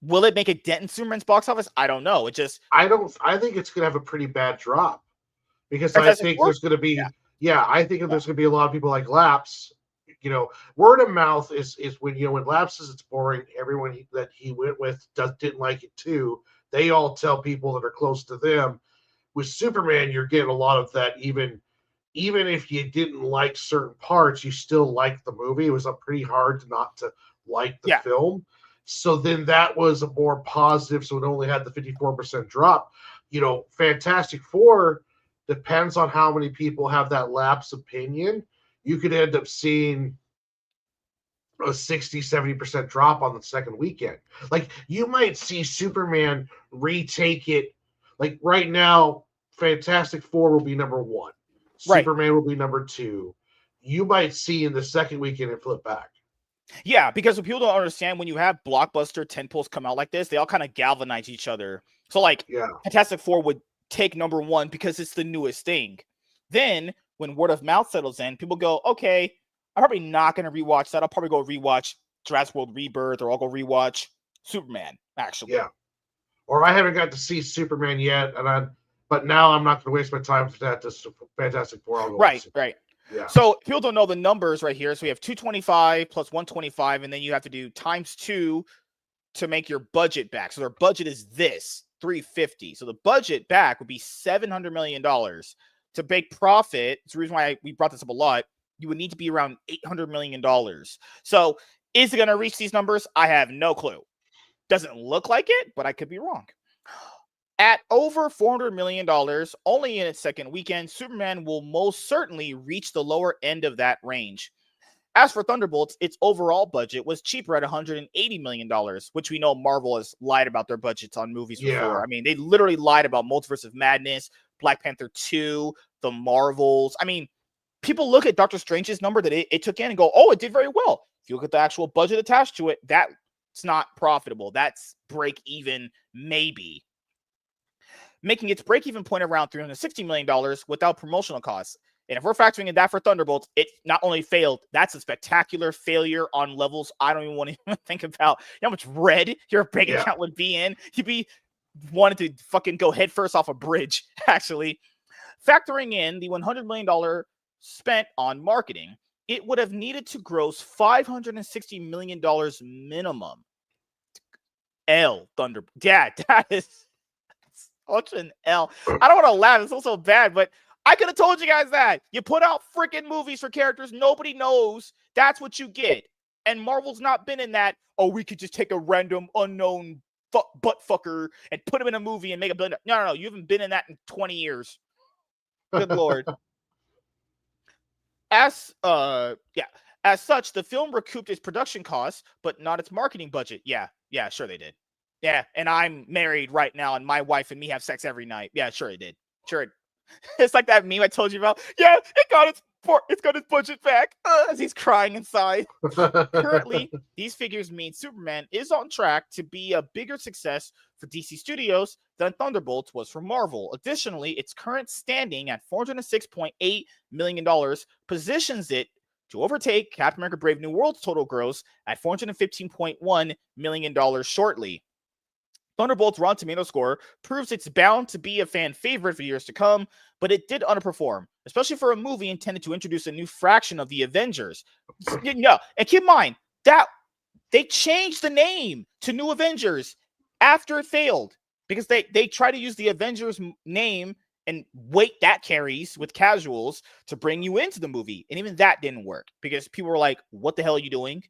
will it make a dent in Superman's box office? I don't know. I think it's going to have a pretty bad drop because Fantastic I think Four? there's going to be, I think there's going to be a lot of people like Laps. Word of mouth is when when Laps says it's boring, everyone that he went with didn't like it too. They all tell people that are close to them. With Superman, you're getting a lot of that. Even if you didn't like certain parts, you still liked the movie. It was pretty hard not to like the film. So then that was a more positive. So it only had the 54% drop. Fantastic Four depends on how many people have that lapse opinion. You could end up seeing a 60-70% drop on the second weekend. Like, you might see Superman retake it. Like, right now, Fantastic Four will be number 1. Superman will be number 2. You might see in the second weekend it flip back. Yeah, because what people don't understand, when you have blockbuster tentpoles come out like this, they all kind of galvanize each other. So, like, Fantastic Four would take number 1 because it's the newest thing. Then, when word of mouth settles in, people go, okay, I'm probably not going to rewatch that. I'll probably go rewatch Jurassic World Rebirth, or I'll go rewatch Superman, actually. Yeah. Or I haven't got to see Superman yet, but now I'm not going to waste my time for that. This Fantastic Four. I'll go right. Yeah. So people don't know the numbers right here. So we have 225 plus 125, and then you have to do times 2 to make your budget back. So their budget is this, 350. So the budget back would be $700 million. To make profit, it's the reason why we brought this up a lot, you would need to be around $800 million. So is it going to reach these numbers? I have no clue. Doesn't look like it, but I could be wrong. At over $400 million, only in its second weekend, Superman will most certainly reach the lower end of that range. As for Thunderbolts, its overall budget was cheaper at $180 million, which we know Marvel has lied about their budgets on movies before. I mean, they literally lied about Multiverse of Madness, Black Panther 2, the Marvels. I mean, people look at Doctor Strange's number that it took in and go, oh, it did very well. If you look at the actual budget attached to it, that's not profitable. That's break even, maybe. Making its break-even point around $360 million without promotional costs. And if we're factoring in that for Thunderbolts, it not only failed, that's a spectacular failure on levels I don't even want to even think about. You know how much red your bank Yeah. account would be in? You'd be wanted to fucking go headfirst off a bridge, actually. Factoring in the $100 million spent on marketing, it would have needed to gross $560 million minimum. Thunder. Yeah, that is such an L. I don't want to laugh. It's also bad, but I could have told you guys that. You put out freaking movies for characters nobody knows. That's what you get. And Marvel's not been in that, oh, we could just take a random unknown butt fucker and put him in a movie and make a billion. No. You haven't been in that in 20 years. Good Lord. As such, the film recouped its production costs, but not its marketing budget. Yeah, sure they did. Yeah, and I'm married right now, and my wife and me have sex every night. Yeah, sure it did. Sure, it's like that meme I told you about. Yeah, it's got its budget back as he's crying inside. Currently, these figures mean Superman is on track to be a bigger success for DC Studios than Thunderbolts was for Marvel. Additionally, its current standing at $406.8 million positions it to overtake Captain America Brave New World's total gross at $415.1 million shortly. Thunderbolt's Rotten Tomato score proves it's bound to be a fan favorite for years to come, but it did underperform, especially for a movie intended to introduce a new fraction of the Avengers. No, and keep in mind that they changed the name to New Avengers after it failed because they try to use the Avengers name and weight that carries with casuals to bring you into the movie, and even that didn't work because people were like, "What the hell are you doing?"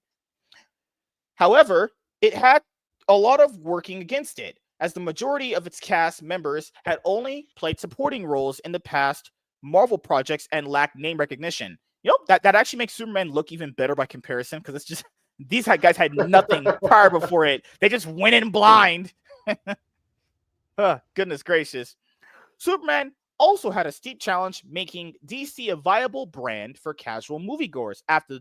However, it had a lot of working against it, as the majority of its cast members had only played supporting roles in the past Marvel projects and lacked name recognition. You know, that actually makes Superman look even better by comparison, because it's just these guys had nothing prior before it. They just went in blind. Goodness gracious. Superman also had a steep challenge making DC a viable brand for casual moviegoers after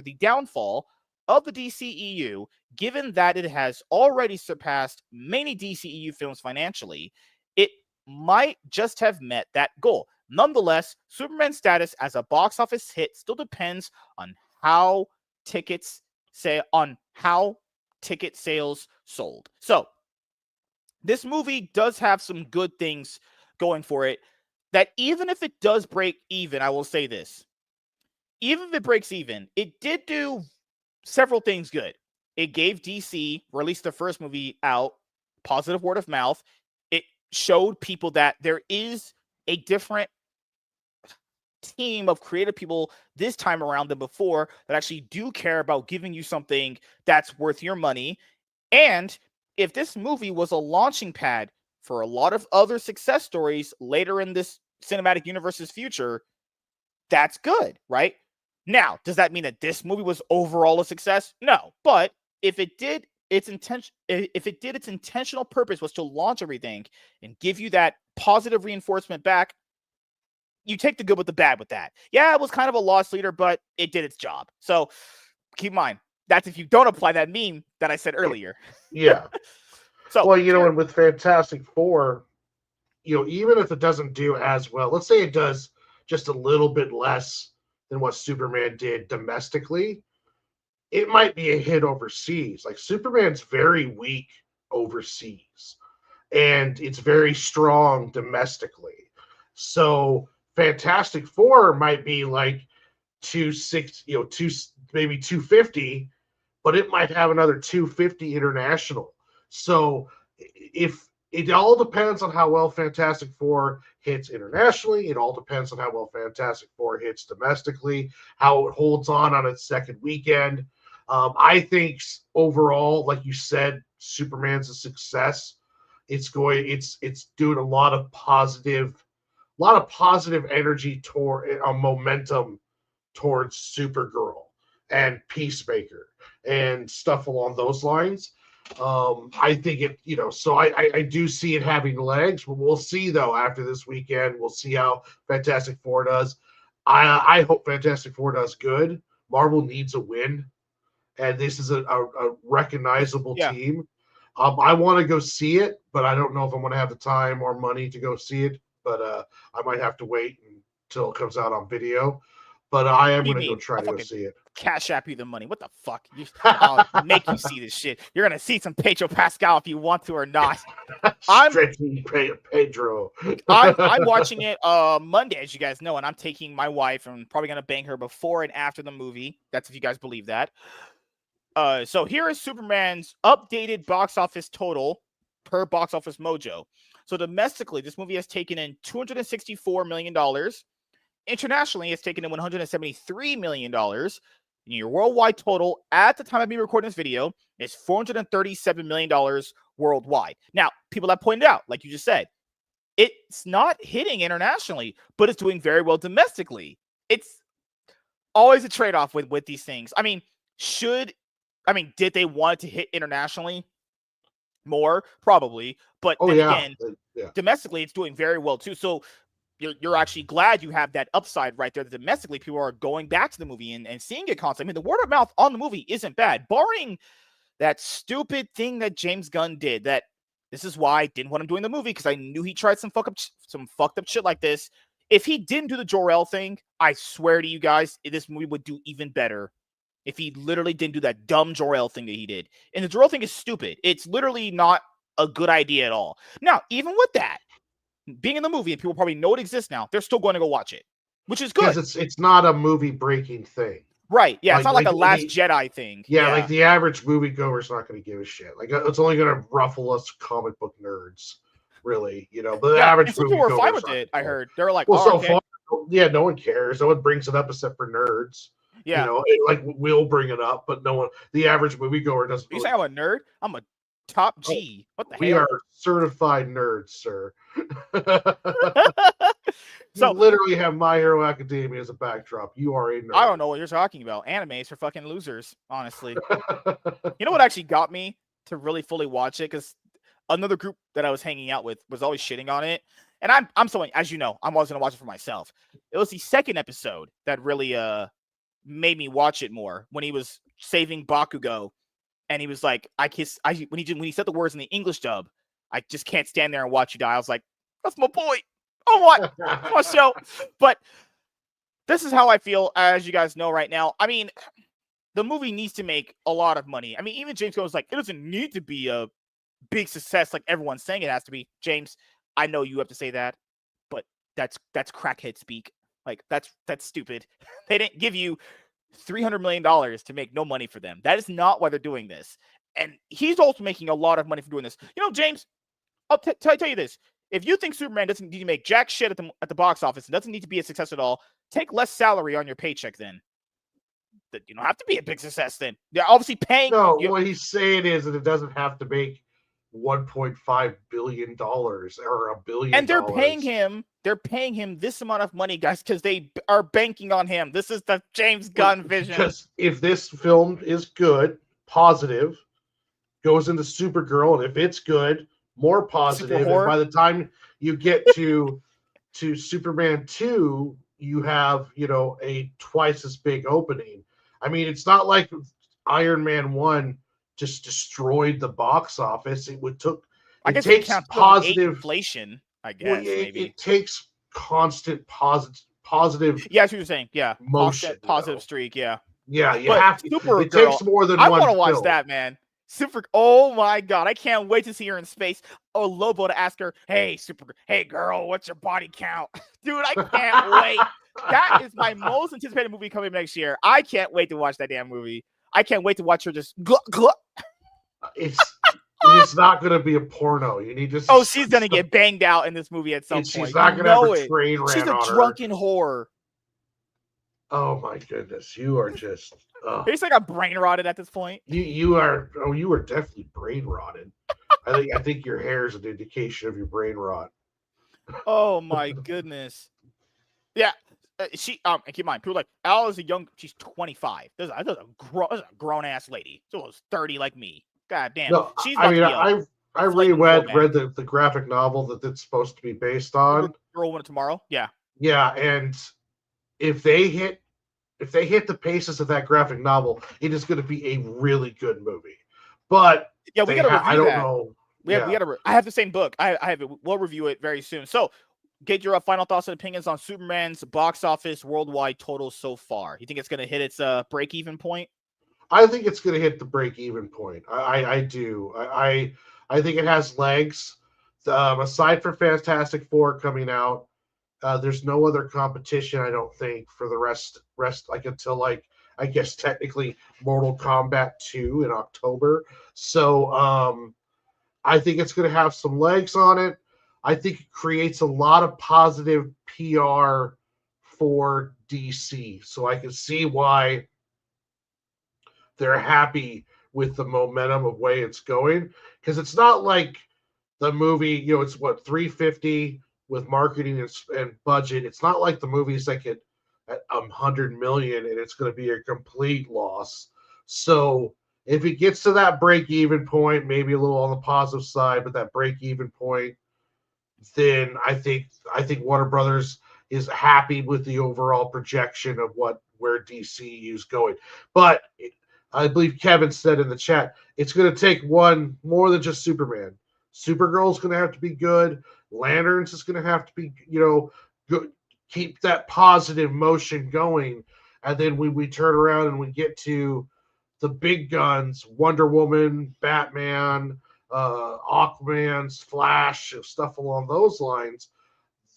the downfall of the DCEU, given that it has already surpassed many DCEU films financially. It might just have met that goal. Nonetheless, Superman's status as a box office hit still depends on how ticket sales sold. So, this movie does have some good things going for it, that even if it does break even, I will say this. Even if it breaks even, it did do several things good. It gave DC, released the first movie out, positive word of mouth. It showed people that there is a different team of creative people this time around than before that actually do care about giving you something that's worth your money. And if this movie was a launching pad for a lot of other success stories later in this cinematic universe's future, that's good, right? Now, does that mean that this movie was overall a success? No, but if it did its intentional purpose was to launch everything and give you that positive reinforcement back, you take the good with the bad with that. Yeah, it was kind of a loss leader, but it did its job. So keep in mind, that's if you don't apply that meme that I said earlier. Yeah. So, well, and with Fantastic Four, even if it doesn't do as well, let's say it does just a little bit less than what Superman did domestically, it might be a hit overseas. Like, Superman's very weak overseas, and it's very strong domestically. So Fantastic Four might be like 260, maybe 250, but it might have another 250 international. So if it all depends on how well Fantastic Four hits internationally, it all depends on how well Fantastic Four hits domestically, how it holds on its second weekend. I think overall, like you said, Superman's a success. It's doing a lot of positive energy toward a momentum towards Supergirl and Peacemaker and stuff along those lines. I think so I do see it having legs, but we'll see though after this weekend. We'll see how Fantastic Four does. I hope Fantastic Four does good. Marvel needs a win, and this is a recognizable team. I want to go see it, but I don't know if I'm going to have the time or money to go see it. But I might have to wait till it comes out on video. But I am What do you going to go mean? try I'll to go fucking see it. cash app you the money. What the fuck? I'll make you see this shit. You're gonna see some Pedro Pascal if you want to or not. I'm Stretching Pedro. I'm watching it Monday, as you guys know, and I'm taking my wife and probably gonna bang her before and after the movie. That's if you guys believe that. So here is Superman's updated box office total per Box Office Mojo. So domestically, this movie has taken in $264 million. Internationally, it's taken in $173 million. And your worldwide total at the time of me recording this video is $437 million worldwide. Now, people have pointed out, like you just said, it's not hitting internationally, but it's doing very well domestically. It's always a trade-off with these things. I mean, did they want it to hit internationally more? Probably. But Oh then yeah, again, yeah. domestically, it's doing very well too. So you're actually glad you have that upside right there. That domestically, people are going back to the movie and seeing it constantly. I mean, the word of mouth on the movie isn't bad, barring that stupid thing that James Gunn did. That this is why I didn't want him doing the movie, because I knew he tried some fucked up shit like this. If he didn't do the Jor-El thing, I swear to you guys, this movie would do even better. If he literally didn't do that dumb Jor-El thing that he did. And the Jor-El thing is stupid. It's literally not a good idea at all. Now, even with that, being in the movie and people probably know it exists now, they're still going to go watch it, which is good. Because it's not a movie breaking thing. Right. Yeah, it's not like a Last Jedi thing. Yeah, like the average moviegoer is not going to give a shit. Like it's only going to ruffle us comic book nerds, really. You know, the average moviegoer. People were fine with it. I heard they were like, well, so far, yeah, no one cares. No one brings it up except for nerds. Yeah, you know, like we'll bring it up, but no one. The average moviegoer doesn't. You say I'm a nerd? I'm a top G. What the hell? We are certified nerds, sir. So you literally have My Hero Academia as a backdrop. You are a nerd. I don't know what you're talking about. Animes for fucking losers, honestly. You know what actually got me to really fully watch it? Because another group that I was hanging out with was always shitting on it. And I'm so, as you know, I'm always gonna watch it for myself. It was the second episode that really made me watch it more, when he was saving Bakugo, and he was like, when he said the words in the English dub, I just can't stand there and watch you die. I was like, that's my boy. Oh, what? My show. But this is how I feel, as you guys know right now. I mean, the movie needs to make a lot of money. I mean, even James Gunn was like, it doesn't need to be a big success like everyone's saying it has to be. James, I know you have to say that, but that's crackhead speak. Like, that's stupid. They didn't give you $300 million to make no money for them. That is not why they're doing this. And he's also making a lot of money for doing this. You know, James, I'll tell you this. If you think Superman doesn't need to make jack shit at the box office and doesn't need to be a success at all, take less salary on your paycheck then. You don't have to be a big success then. They're obviously paying. No, what he's saying is that it doesn't have to make $1.5 billion or $1 billion. And they're paying him this amount of money, guys, because they are banking on him. This is the James Gunn vision. Because if this film is good, positive, goes into Supergirl, and if it's good, more positive, and by the time you get to Superman 2, you have, you know, a twice as big opening. I mean, it's not like Iron Man 1 just destroyed the box office. It takes positive inflation, I guess. Well, maybe it takes constant positive. Yeah, that's what you're saying. Yeah, motion, positive streak. Yeah, yeah. You have to. It takes more than I one. I want to watch that, man. Oh my god, I can't wait to see her in space. Oh, Lobo to ask her, hey girl, what's your body count? Dude, I can't wait. That is my most anticipated movie coming next year. I can't wait to watch that damn movie. I can't wait to watch her just It's not going to be a porno. You need to. Oh, she's going to get banged out in this movie at some point. She's not going to have a train ran She's a on drunken whore. Oh my goodness, you are just. He's like a brain rotted at this point. You are. Oh, you are definitely brain rotted. I think your hair is an indication of your brain rot. Oh my goodness. Yeah. Keep in mind, people are like, Al is she's 25. There's a grown ass lady. So was 30 like me. God damn. No, she's I mean, I read the graphic novel that it's supposed to be based on. Girl Winter Tomorrow. Yeah. Yeah, and if they hit the paces of that graphic novel, it is going to be a really good movie. But yeah, we got to review I don't know. I have the same book. I have it. We'll review it very soon. So get your final thoughts and opinions on Superman's box office worldwide total so far. You think it's going to hit its break-even point? I think it's going to hit the break-even point. I do. I think it has legs. Aside from Fantastic Four coming out, there's no other competition. I don't think for the rest like until like I guess technically Mortal Kombat 2 in October. So I think it's going to have some legs on it. I think it creates a lot of positive PR for DC. So I can see why they're happy with the momentum of way it's going, because it's not like the movie, it's what 350 with marketing and budget. It's not like the movies that get at 100 million and it's going to be a complete loss. So if it gets to that break even point, maybe a little on the positive side, but that break even point, then I think Warner Brothers is happy with the overall projection of where DCU is going. But I believe Kevin said in the chat, it's going to take one more than just Superman. Supergirl's going to have to be good. Lanterns is going to have to be, good, keep that positive motion going. And then we turn around and we get to the big guns, Wonder Woman, Batman, Aquaman's Flash, stuff along those lines.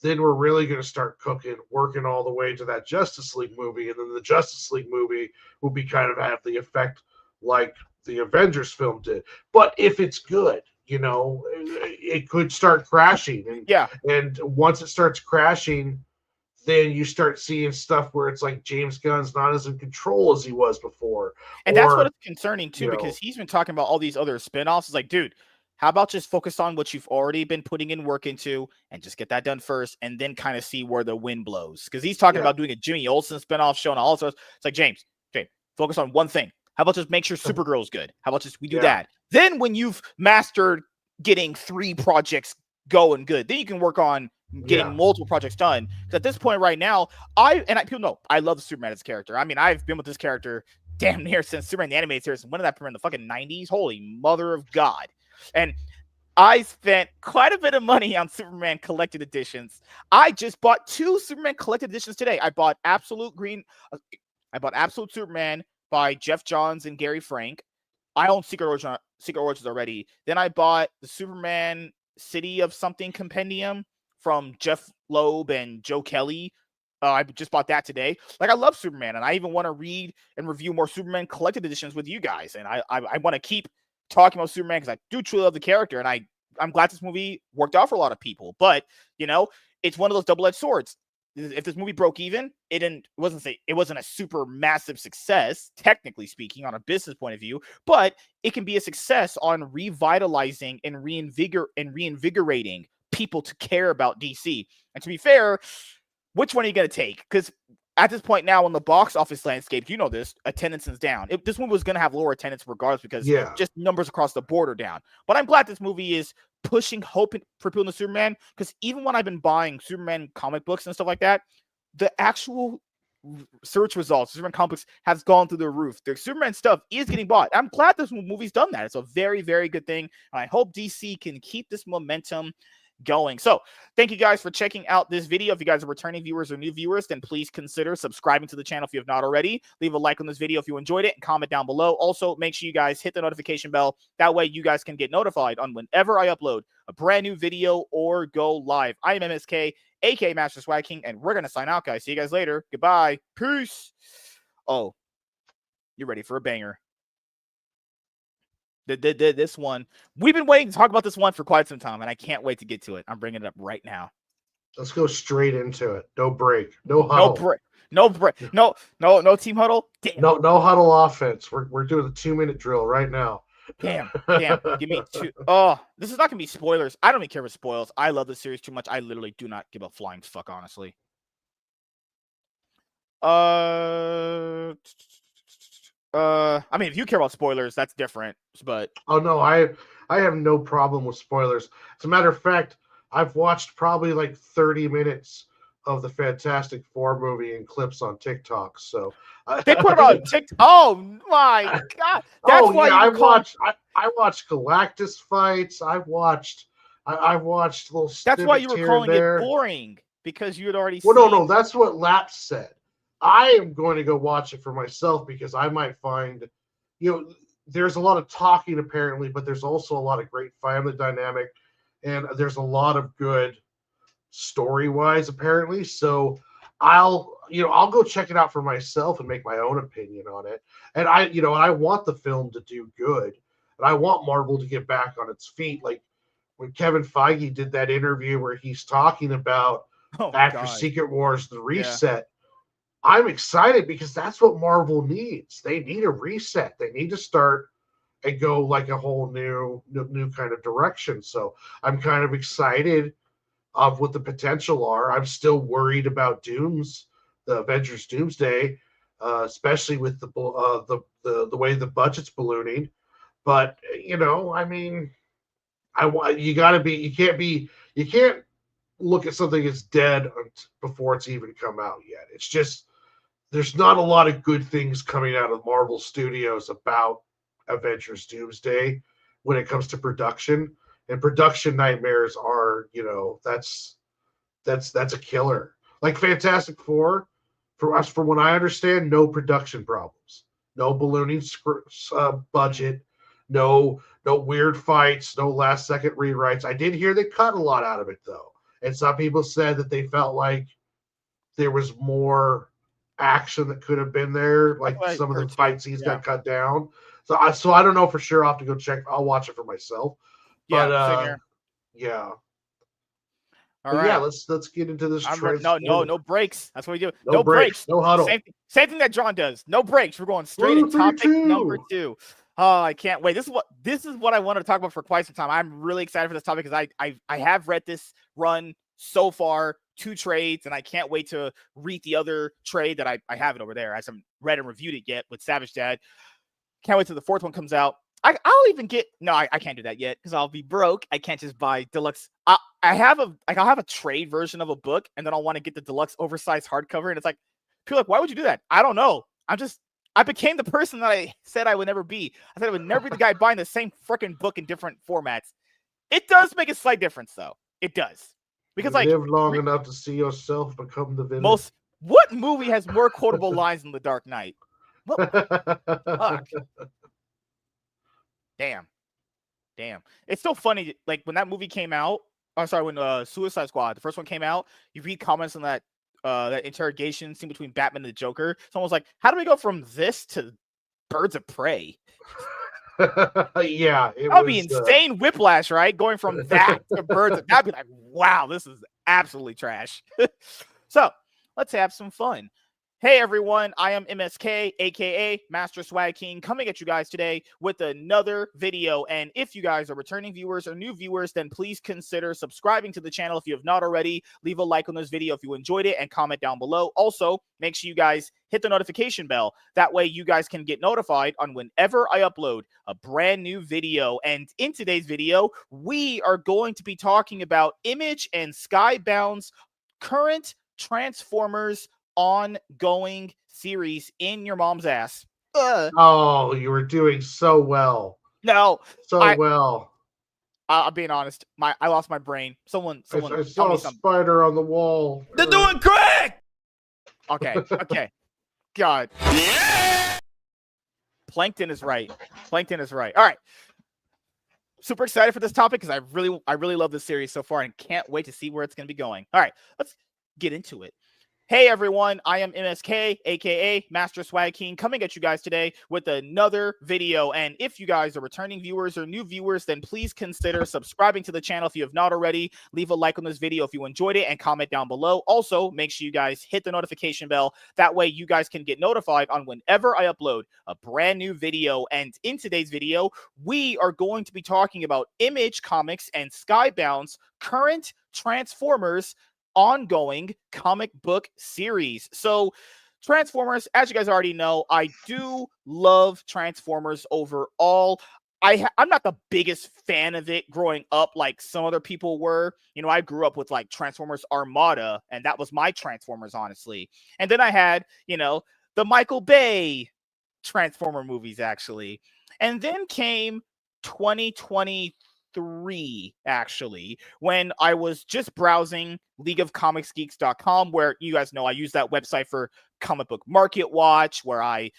Then we're really going to start cooking, working all the way to that Justice League movie. And then the Justice League movie will be kind of have the effect like the Avengers film did. But if it's good, it could start crashing. And once it starts crashing, then you start seeing stuff where it's like James Gunn's not as in control as he was before. And that's what it's concerning too, because he's been talking about all these other spinoffs. It's like, dude, how about just focus on what you've already been putting in work into and just get that done first and then kind of see where the wind blows? Because he's talking about doing a Jimmy Olsen spinoff show and all sorts. It's like, James, focus on one thing. How about just make sure Supergirl's good? How about just we do that? Then when you've mastered getting 3 projects going good, then you can work on getting multiple projects done. Because at this point right now, people know I love Superman as a character. I mean, I've been with this character damn near since Superman the Animated Series. When did that premiere? In the fucking 90s? Holy mother of God. And I spent quite a bit of money on Superman collected editions. I just bought 2 Superman collected editions today. I bought Absolute Superman by Jeff Johns and Gary Frank. I own Secret Origins already. Then I bought the Superman City of Something compendium from Jeff Loeb and Joe Kelly. I just bought that today. Like, I love Superman, and I even want to read and review more Superman collected editions with you guys. And I want to keep talking about Superman because I do truly love the character, and I'm glad this movie worked out for a lot of people. But it's one of those double-edged swords. If this movie broke even, it wasn't a super massive success, technically speaking, on a business point of view, but it can be a success on revitalizing and reinvigorating people to care about DC. And to be fair, which one are you going to take? Because at this point now in the box office landscape, attendance is down. This movie was going to have lower attendance regardless because just numbers across the board are down. But I'm glad this movie is pushing hope for people in the Superman, because even when I've been buying Superman comic books and stuff like that, the actual search results, Superman comics, has gone through the roof. The Superman stuff is getting bought. I'm glad this movie's done that. It's a very, very good thing. And I hope DC can keep this momentum going. So thank you guys for checking out this video. If you guys are returning viewers or new viewers, then please consider subscribing to the channel if you have not already. Leave a like on this video if you enjoyed it and comment down below. Also, make sure you guys hit the notification bell. That way you guys can get notified on whenever I upload a brand new video or go live. I am MSK, aka Master Swag King, and we're going to sign out, guys. See you guys later. Goodbye. Peace. Oh, you're ready for a banger. This one, we've been waiting to talk about this one for quite some time, and I can't wait to get to it. I'm bringing it up right now. Let's go straight into it. No break, no huddle, no team huddle. Damn. No huddle offense. We're doing the 2-minute drill right now. Damn. Give me 2. Oh, this is not gonna be spoilers. I don't even care if it spoils. I love this series too much. I literally do not give a flying fuck, honestly. I mean, if you care about spoilers, that's different. But oh no, I have no problem with spoilers. As a matter of fact, I've watched probably like 30 minutes of the Fantastic Four movie in clips on TikTok. So they put it on TikTok. Oh my god! That's why I watched Galactus fights. I've watched I watched little That's why you snippets were here and calling it there. boring, because you had already Well, seen. no, that's what Laps said. I am going to go watch it for myself because I might find, there's a lot of talking apparently, but there's also a lot of great family dynamic, and there's a lot of good story wise apparently. So I'll go check it out for myself and make my own opinion on it. And I want the film to do good, and I want Marvel to get back on its feet. Like when Kevin Feige did that interview where he's talking about Oh after God. Secret Wars, the Yeah. reset. I'm excited because that's what Marvel needs. They need a reset. They need to start and go like a whole new kind of direction. So I'm kind of excited of what the potential are. I'm still worried about the Avengers Doomsday, especially with the way the budget's ballooning. But I mean, I want you can't look at something as dead before it's even come out yet. It's just there's not a lot of good things coming out of Marvel Studios about Avengers Doomsday when it comes to production. And production nightmares are, that's a killer. Like Fantastic Four, for us, from what I understand, no production problems, no ballooning Hmm. budget, no weird fights, no last second rewrites. I did hear they cut a lot out of it though, and some people said that they felt like there was more action that could have been there. That's Like what I some of the heard too. fight scenes Yeah. got cut down. So I don't know for sure. I'll have to go check. I'll watch it for myself. But Yeah. Same here. yeah. All But yeah, right. let's get into this I'm ready. No, no, transformer. no breaks. That's what we do. No No breaks, breaks. no huddle. Same thing that John does. No breaks. We're going straight in. Blue three Topic number two. 2. Oh, I can't wait. This is what I wanted to talk about for quite some time. I'm really excited for this topic because I have read this run so far, 2 trades, and I can't wait to read the other trade that I have it over there. I haven't read and reviewed it yet with Savage Dad. Can't wait till the 4th one comes out. I'll even get I can't do that yet because I'll be broke. I can't just buy deluxe. I'll have a trade version of a book, and then I'll want to get the deluxe oversized hardcover. And it's like, people are like, why would you do that? I don't know. I became the person that I said I would never be. I said I would never be the guy buying the same freaking book in different formats. It does make a slight difference, though. It does. Because, You live long enough to see yourself become the villain. what movie has more quotable lines than The Dark Knight? What? Fuck. Damn. It's so funny. Like when that movie came out, when Suicide Squad, the first one came out, you read comments on that interrogation scene between Batman and the Joker. Someone was like, "How do we go from this to Birds of Prey?" Yeah, it That would be was. insane whiplash, right? Going from that to Birds of that'd be like, wow, this is absolutely trash. So let's have some fun. Hey everyone, I am MSK, aka Master Swag King, coming at you guys today with another video. And if you guys are returning viewers or new viewers, then please consider subscribing to the channel if you have not already. Leave a like on this video if you enjoyed it and comment down below. Also, make sure you guys hit the notification bell. That way you guys can get notified on whenever I upload a brand new video. And in today's video, we are going to be talking about Image and Skybound's current Transformers ongoing series in your mom's ass. Oh, you were doing so well. No, So I well. I'm being honest. I lost my brain. Someone I tell saw me a something. spider on the wall. They're doing correct. Okay. God. Plankton is right. All right. Super excited for this topic because I really love this series so far and can't wait to see where it's going to be going. All right, let's get into it. Hey everyone, I am MSK, aka Master Swag King, coming at you guys today with another video. And if you guys are returning viewers or new viewers, then please consider subscribing to the channel if you have not already. Leave a like on this video if you enjoyed it and comment down below. Also, make sure you guys hit the notification bell. That way you guys can get notified on whenever I upload a brand new video. And in today's video, we are going to be talking about Image Comics and Skybound's current Transformers ongoing comic book series. So Transformers, as you guys already know, I do love Transformers overall. I'm not the biggest fan of it growing up like some other people were. I grew up with like Transformers Armada, and that was my Transformers, honestly. And then I had, the Michael Bay Transformer movies, actually. And then came 2023 3, actually, when I was just browsing leagueofcomicsgeeks.com, where you guys know I use that website for comic book market watch, where I,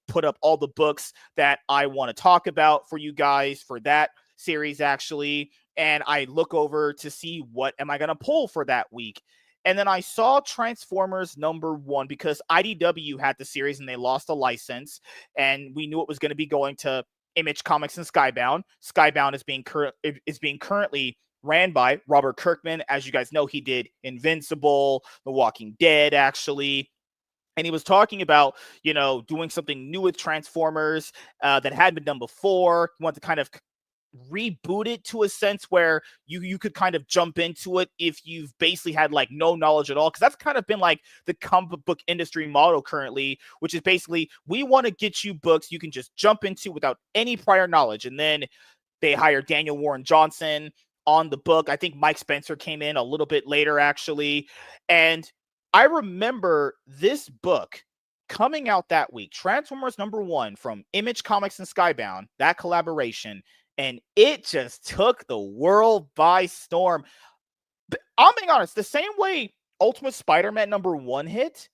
put up all the books that I want to talk about for you guys for that series, actually. And I look over to see what am I going to pull for that week. And then I saw Transformers #1 because IDW had the series and they lost the license, and we knew it was going to be going to Image Comics and Skybound. Skybound is being currently ran by Robert Kirkman. As you guys know, he did Invincible, The Walking Dead, actually. And he was talking about, doing something new with Transformers that hadn't been done before. He wanted to kind of reboot it to a sense where you could kind of jump into it if you've basically had like no knowledge at all, because that's kind of been like the comic book industry model currently, which is basically we want to get you books you can just jump into without any prior knowledge. And then they hired Daniel Warren Johnson on the book. I think Mike Spencer came in a little bit later, actually. And I remember this book coming out that week, Transformers #1 from Image Comics and Skybound, that collaboration, and it just took the world by storm. But I'm being honest, the same way Ultimate Spider-Man #1 hit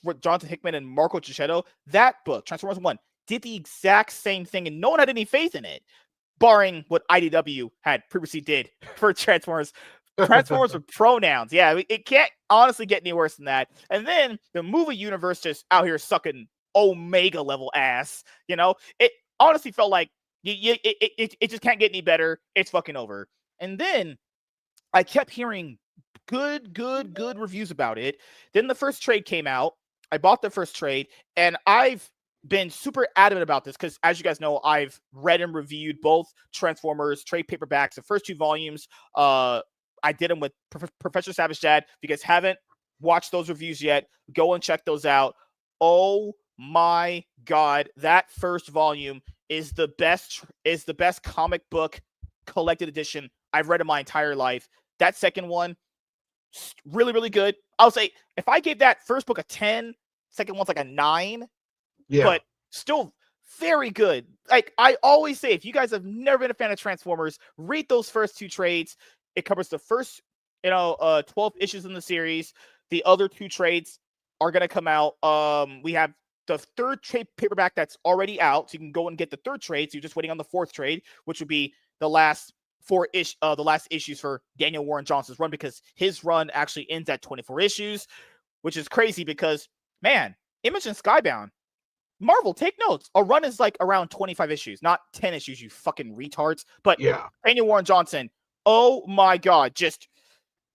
with Jonathan Hickman and Marco Cicchetto, that book, Transformers 1, did the exact same thing, and no one had any faith in it, barring what IDW had previously did for Transformers. Transformers with pronouns. Yeah, it can't honestly get any worse than that. And then the movie universe just out here sucking Omega level ass. It honestly felt like it just can't get any better. It's fucking over. And then I kept hearing good reviews about it. Then the first trade came out. I bought the first trade, and I've been super adamant about this because, as you guys know, I've read and reviewed both Transformers trade paperbacks, the first 2 volumes. I did them with Professor Savage Dad. If you guys haven't watched those reviews yet, go and check those out. Oh my God, that first volume is the best comic book collected edition I've read in my entire life. That second one, really, really good. I'll say if I gave that first book a 10, second one's like a 9, but still very good. Like I always say, if you guys have never been a fan of Transformers, read those first 2 trades. It covers the first, 12 issues in the series. The other 2 trades are going to come out. We have the third trade paperback that's already out, so you can go and get the third trade. So you're just waiting on the 4th trade, which would be the last the last issues for Daniel Warren Johnson's run, because his run actually ends at 24 issues, which is crazy because, man, Image and Skybound, Marvel, take notes. A run is like around 25 issues, not 10 issues, you fucking retards. But Yeah. Daniel Warren Johnson, oh my God,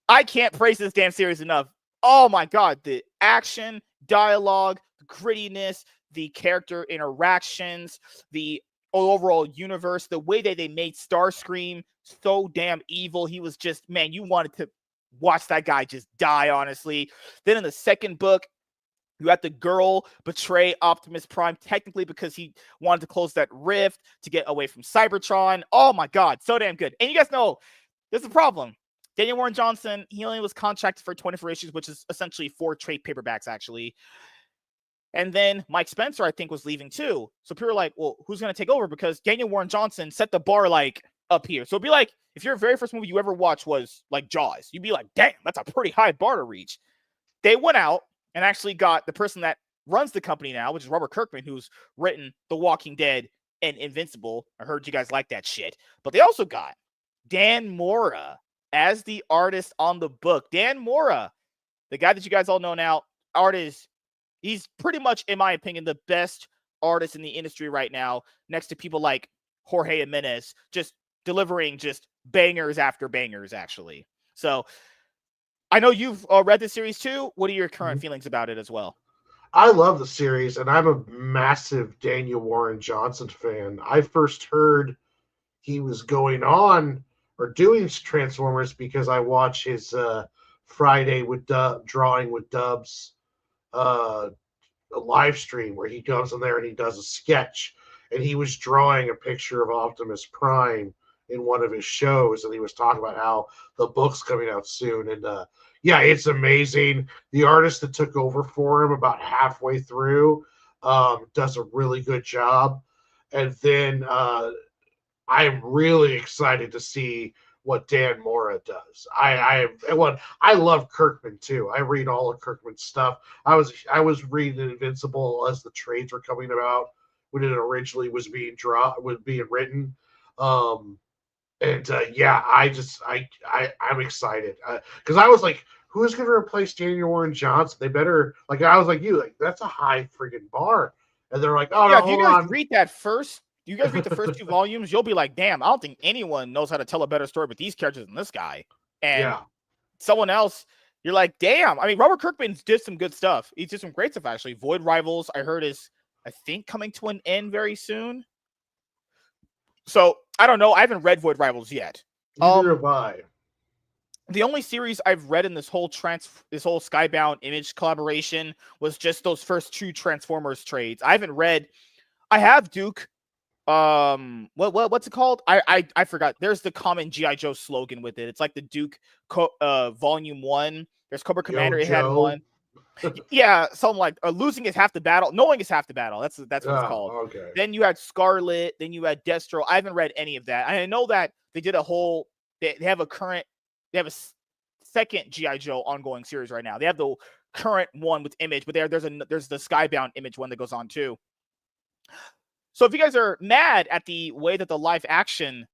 I can't praise this damn series enough. Oh my God, the action, dialogue, the grittiness, the character interactions, the overall universe, the way that they made Starscream so damn evil. He was just, man, you wanted to watch that guy just die, honestly. Then in the second book, you had the girl betray Optimus Prime, technically because he wanted to close that rift to get away from Cybertron. Oh my God, so damn good. And you guys know, there's a problem. Daniel Warren Johnson, he only was contracted for 24 issues, which is essentially 4 trade paperbacks, actually. And then Mike Spencer, I think, was leaving too. So people are like, well, who's going to take over? Because Daniel Warren Johnson set the bar like up here. So it'd be like, if your very first movie you ever watched was like Jaws, you'd be like, damn, that's a pretty high bar to reach. They went out and actually got the person that runs the company now, which is Robert Kirkman, who's written The Walking Dead and Invincible. I heard you guys like that shit. But they also got Dan Mora as the artist on the book. Dan Mora, the guy that you guys all know now, artist, he's pretty much, in my opinion, the best artist in the industry right now, next to people like Jorge Jimenez, just delivering just bangers after bangers, actually. So I know you've read this series too. What are your current feelings about it as well? I love the series, and I'm a massive Daniel Warren Johnson fan. I first heard he was going on or doing Transformers because I watch his Friday with Drawing with Dubs a live stream where he comes in there and he does a sketch, and he was drawing a picture of Optimus Prime in one of his shows, and he was talking about how the book's coming out soon. And yeah, it's amazing. The artist that took over for him about halfway through does a really good job. And then I'm really excited to see what Dan Mora does. I love Kirkman too. I read all of Kirkman's stuff. I was reading Invincible as the trades were coming about when it originally was being written. Um, and yeah, I'm excited because I was like, who's going to replace Daniel Warren Johnson? They better like I was like you like that's a high friggin' bar, and they're like, oh Yeah, no, if you hold guys on, read that first, you guys read the first 2 volumes, you'll be like, damn, I don't think anyone knows how to tell a better story with these characters than this guy. And yeah, someone else, you're like, damn. I mean, Robert Kirkman did some good stuff. He did some great stuff, actually. Void Rivals, I heard, is, I think, coming to an end very soon. So, I don't know. I haven't read Void Rivals yet. neither have I. The only series I've read in this whole Skybound Image collaboration was just those first 2 Transformers trades. I haven't read. I have Duke. What's it called? I forgot. There's the common GI Joe slogan with it. It's like the Duke Volume 1. There's Cobra Yo, Commander. It had Joe. one. Yeah, something like losing is half the battle. Knowing is half the battle. That's what it's called. Oh, okay. Then you had Scarlet. Then you had Destro. I haven't read any of that. I know that they did a whole. They have a current. They have a second GI Joe ongoing series right now. They have the current one with Image, but there's the Skybound Image one that goes on too. So if you guys are mad at the way that the live action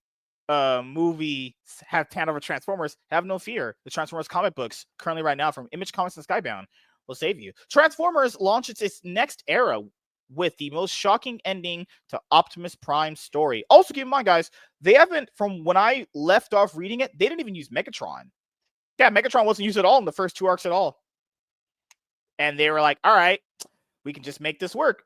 movie have panned over Transformers, have no fear. The Transformers comic books currently right now from Image Comics and Skybound will save you. Transformers launches its next era with the most shocking ending to Optimus Prime's story. Also keep in mind, guys, they haven't, from when I left off reading it, they didn't even use Megatron. Yeah, Megatron wasn't used at all in the first 2 arcs at all. And they were like, all right, we can just make this work.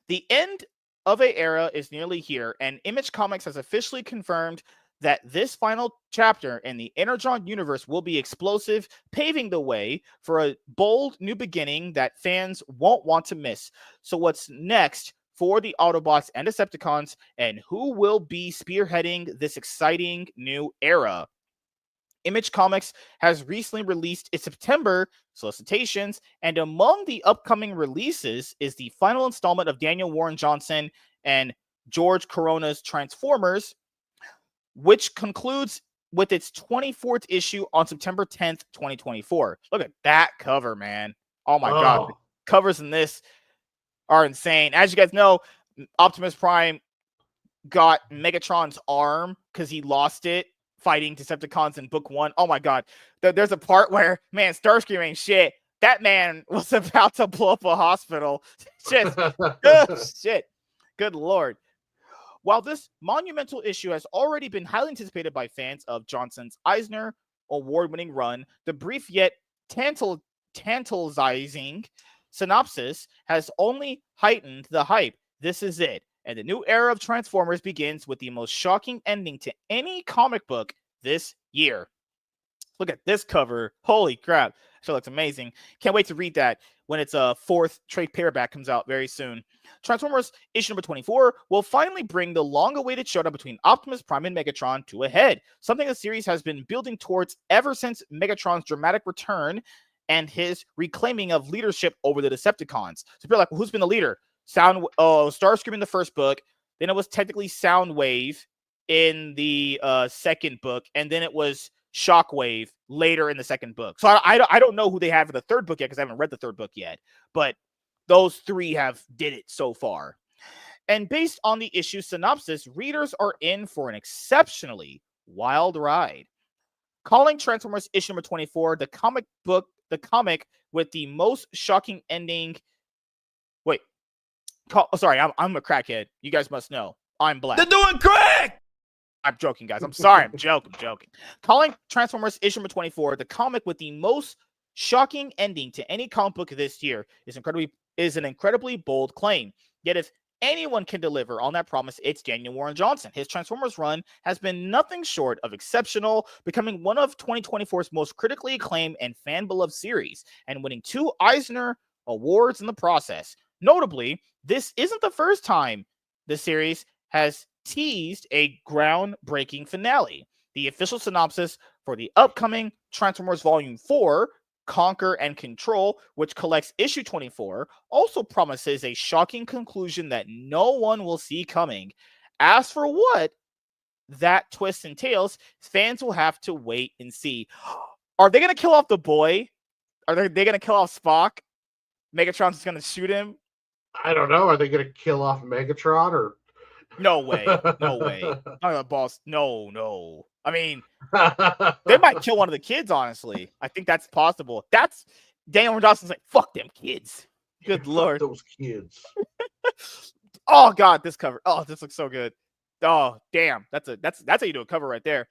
The end of a era is nearly here, and Image Comics has officially confirmed that this final chapter in the Energon universe will be explosive, paving the way for a bold new beginning that fans won't want to miss. So what's next for the Autobots and Decepticons, and who will be spearheading this exciting new era? Image Comics has recently released its September solicitations, and among the upcoming releases is the final installment of Daniel Warren Johnson and George Corona's Transformers, which concludes with its 24th issue on September 10th, 2024. Look at that cover, man. Oh my God. The covers in this are insane. As you guys know, Optimus Prime got Megatron's arm because he lost it fighting Decepticons in book 1. Oh my God. There's a part where, man, Starscream ain't shit. That man was about to blow up a hospital. Just, shit. Good Lord. While this monumental issue has already been highly anticipated by fans of Johnson's Eisner award-winning run, the brief yet tantalizing synopsis has only heightened the hype. This is it. And the new era of Transformers begins with the most shocking ending to any comic book this year. Look at this cover. Holy crap. Actually looks amazing. Can't wait to read that when its 4th trade paperback comes out very soon. Transformers issue number 24 will finally bring the long-awaited showdown between Optimus Prime and Megatron to a head, something the series has been building towards ever since Megatron's dramatic return and his reclaiming of leadership over the Decepticons. So people are like, well, who's been the leader? Starscream in the first book, then it was technically Soundwave in the second book, and then it was Shockwave later in the second book. So I don't know who they have in the third book yet because I haven't read the third book yet, but those 3 have did it so far. And based on the issue synopsis, readers are in for an exceptionally wild ride. Calling Transformers issue number 24 the comic with the most shocking ending. Wait, sorry, I'm a crackhead. You guys must know. I'm black. They're doing crack! I'm joking, guys. I'm sorry. I'm joking. Calling Transformers issue number 24 the comic with the most shocking ending to any comic book this year is an incredibly bold claim. Yet if anyone can deliver on that promise, it's Daniel Warren Johnson. His Transformers run has been nothing short of exceptional, becoming one of 2024's most critically acclaimed and fan-beloved series, and winning 2 Eisner Awards in the process. Notably, this isn't the first time the series has teased a groundbreaking finale. The official synopsis for the upcoming Transformers Volume 4, Conquer and Control, which collects issue 24, also promises a shocking conclusion that no one will see coming. As for what that twist entails, fans will have to wait and see. Are they going to kill off the boy? Are they going to kill off Spock? Megatron's just going to shoot him? I don't know. Are they going to kill off Megatron or? No way. No way. Not the boss. No. I mean, they might kill one of the kids, honestly. I think that's possible. That's Daniel Johnson's like, fuck them kids. Good Lord. Those kids. Oh God, this cover. Oh, this looks so good. Oh, damn. That's how you do a cover right there.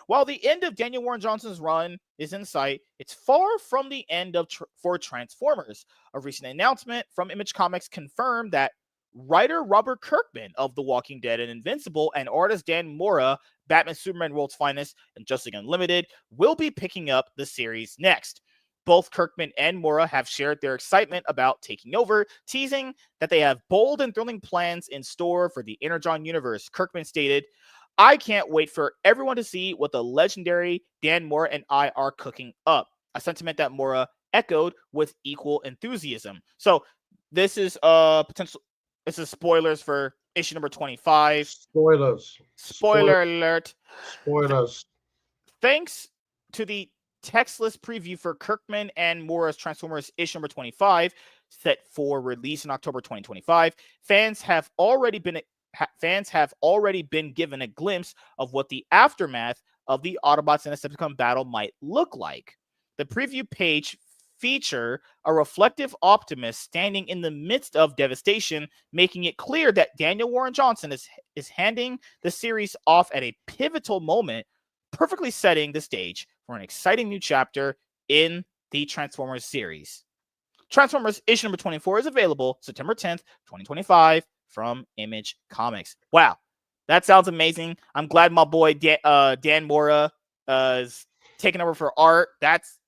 While the end of Daniel Warren Johnson's run is in sight, it's far from the end for Transformers. A recent announcement from Image Comics confirmed that writer Robert Kirkman of The Walking Dead and Invincible and artist Dan Mora, Batman Superman World's Finest and Justice League Unlimited, will be picking up the series next. Both Kirkman and Mora have shared their excitement about taking over, teasing that they have bold and thrilling plans in store for the Energon universe. Kirkman stated, "I can't wait for everyone to see what the legendary Dan Mora and I are cooking up," a sentiment that Mora echoed with equal enthusiasm. So this is this is spoilers for issue number 25. Spoiler alert. Spoilers. Thanks to the textless preview for Kirkman and Mora's Transformers issue number 25, set for release in October 2025, fans have already been given a glimpse of what the aftermath of the Autobots and Decepticon battle might look like. The preview page feature a reflective Optimus standing in the midst of devastation, making it clear that Daniel Warren Johnson is handing the series off at a pivotal moment, perfectly setting the stage for an exciting new chapter in the Transformers series. Transformers issue number 24 is available September 10th, 2025 from Image Comics. Wow, that sounds amazing. I'm glad my boy Dan Mora is taking over for art. That's,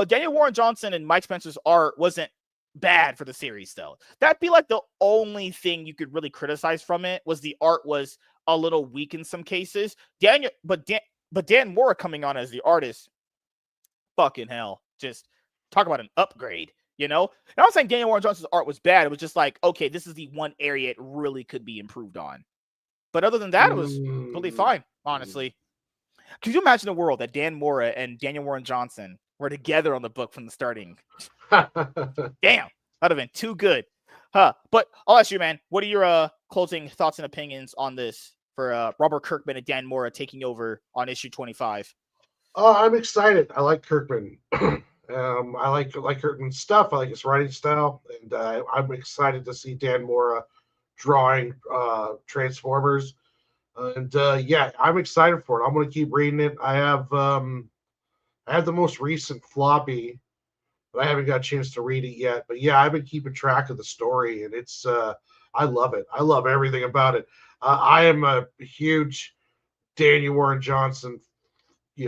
Daniel Warren Johnson and Mike Spencer's art wasn't bad for the series, though. That'd be like the only thing you could really criticize from it, was the art was a little weak in some cases. But Dan Mora coming on as the artist, fucking hell, just talk about an upgrade. And I'm not saying Daniel Warren Johnson's art was bad. It was just like, okay, this is the one area it really could be improved on. But other than that, it was totally fine, honestly. Could you imagine a world that Dan Mora and Daniel Warren Johnson were together on the book from the starting? Damn, that'd have been too good. But I'll ask you, man, what are your closing thoughts and opinions on this for Robert Kirkman and Dan Mora taking over on issue 25? I'm excited. I like Kirkman. I like Kirkman's stuff. I like his writing style, and I'm excited to see Dan Mora drawing Transformers. And yeah, I'm excited for it. I'm going to keep reading it. I have the most recent floppy, but I haven't got a chance to read it yet. But yeah, I've been keeping track of the story, and it's I love it. I love everything about it. I am a huge Daniel Warren Johnson,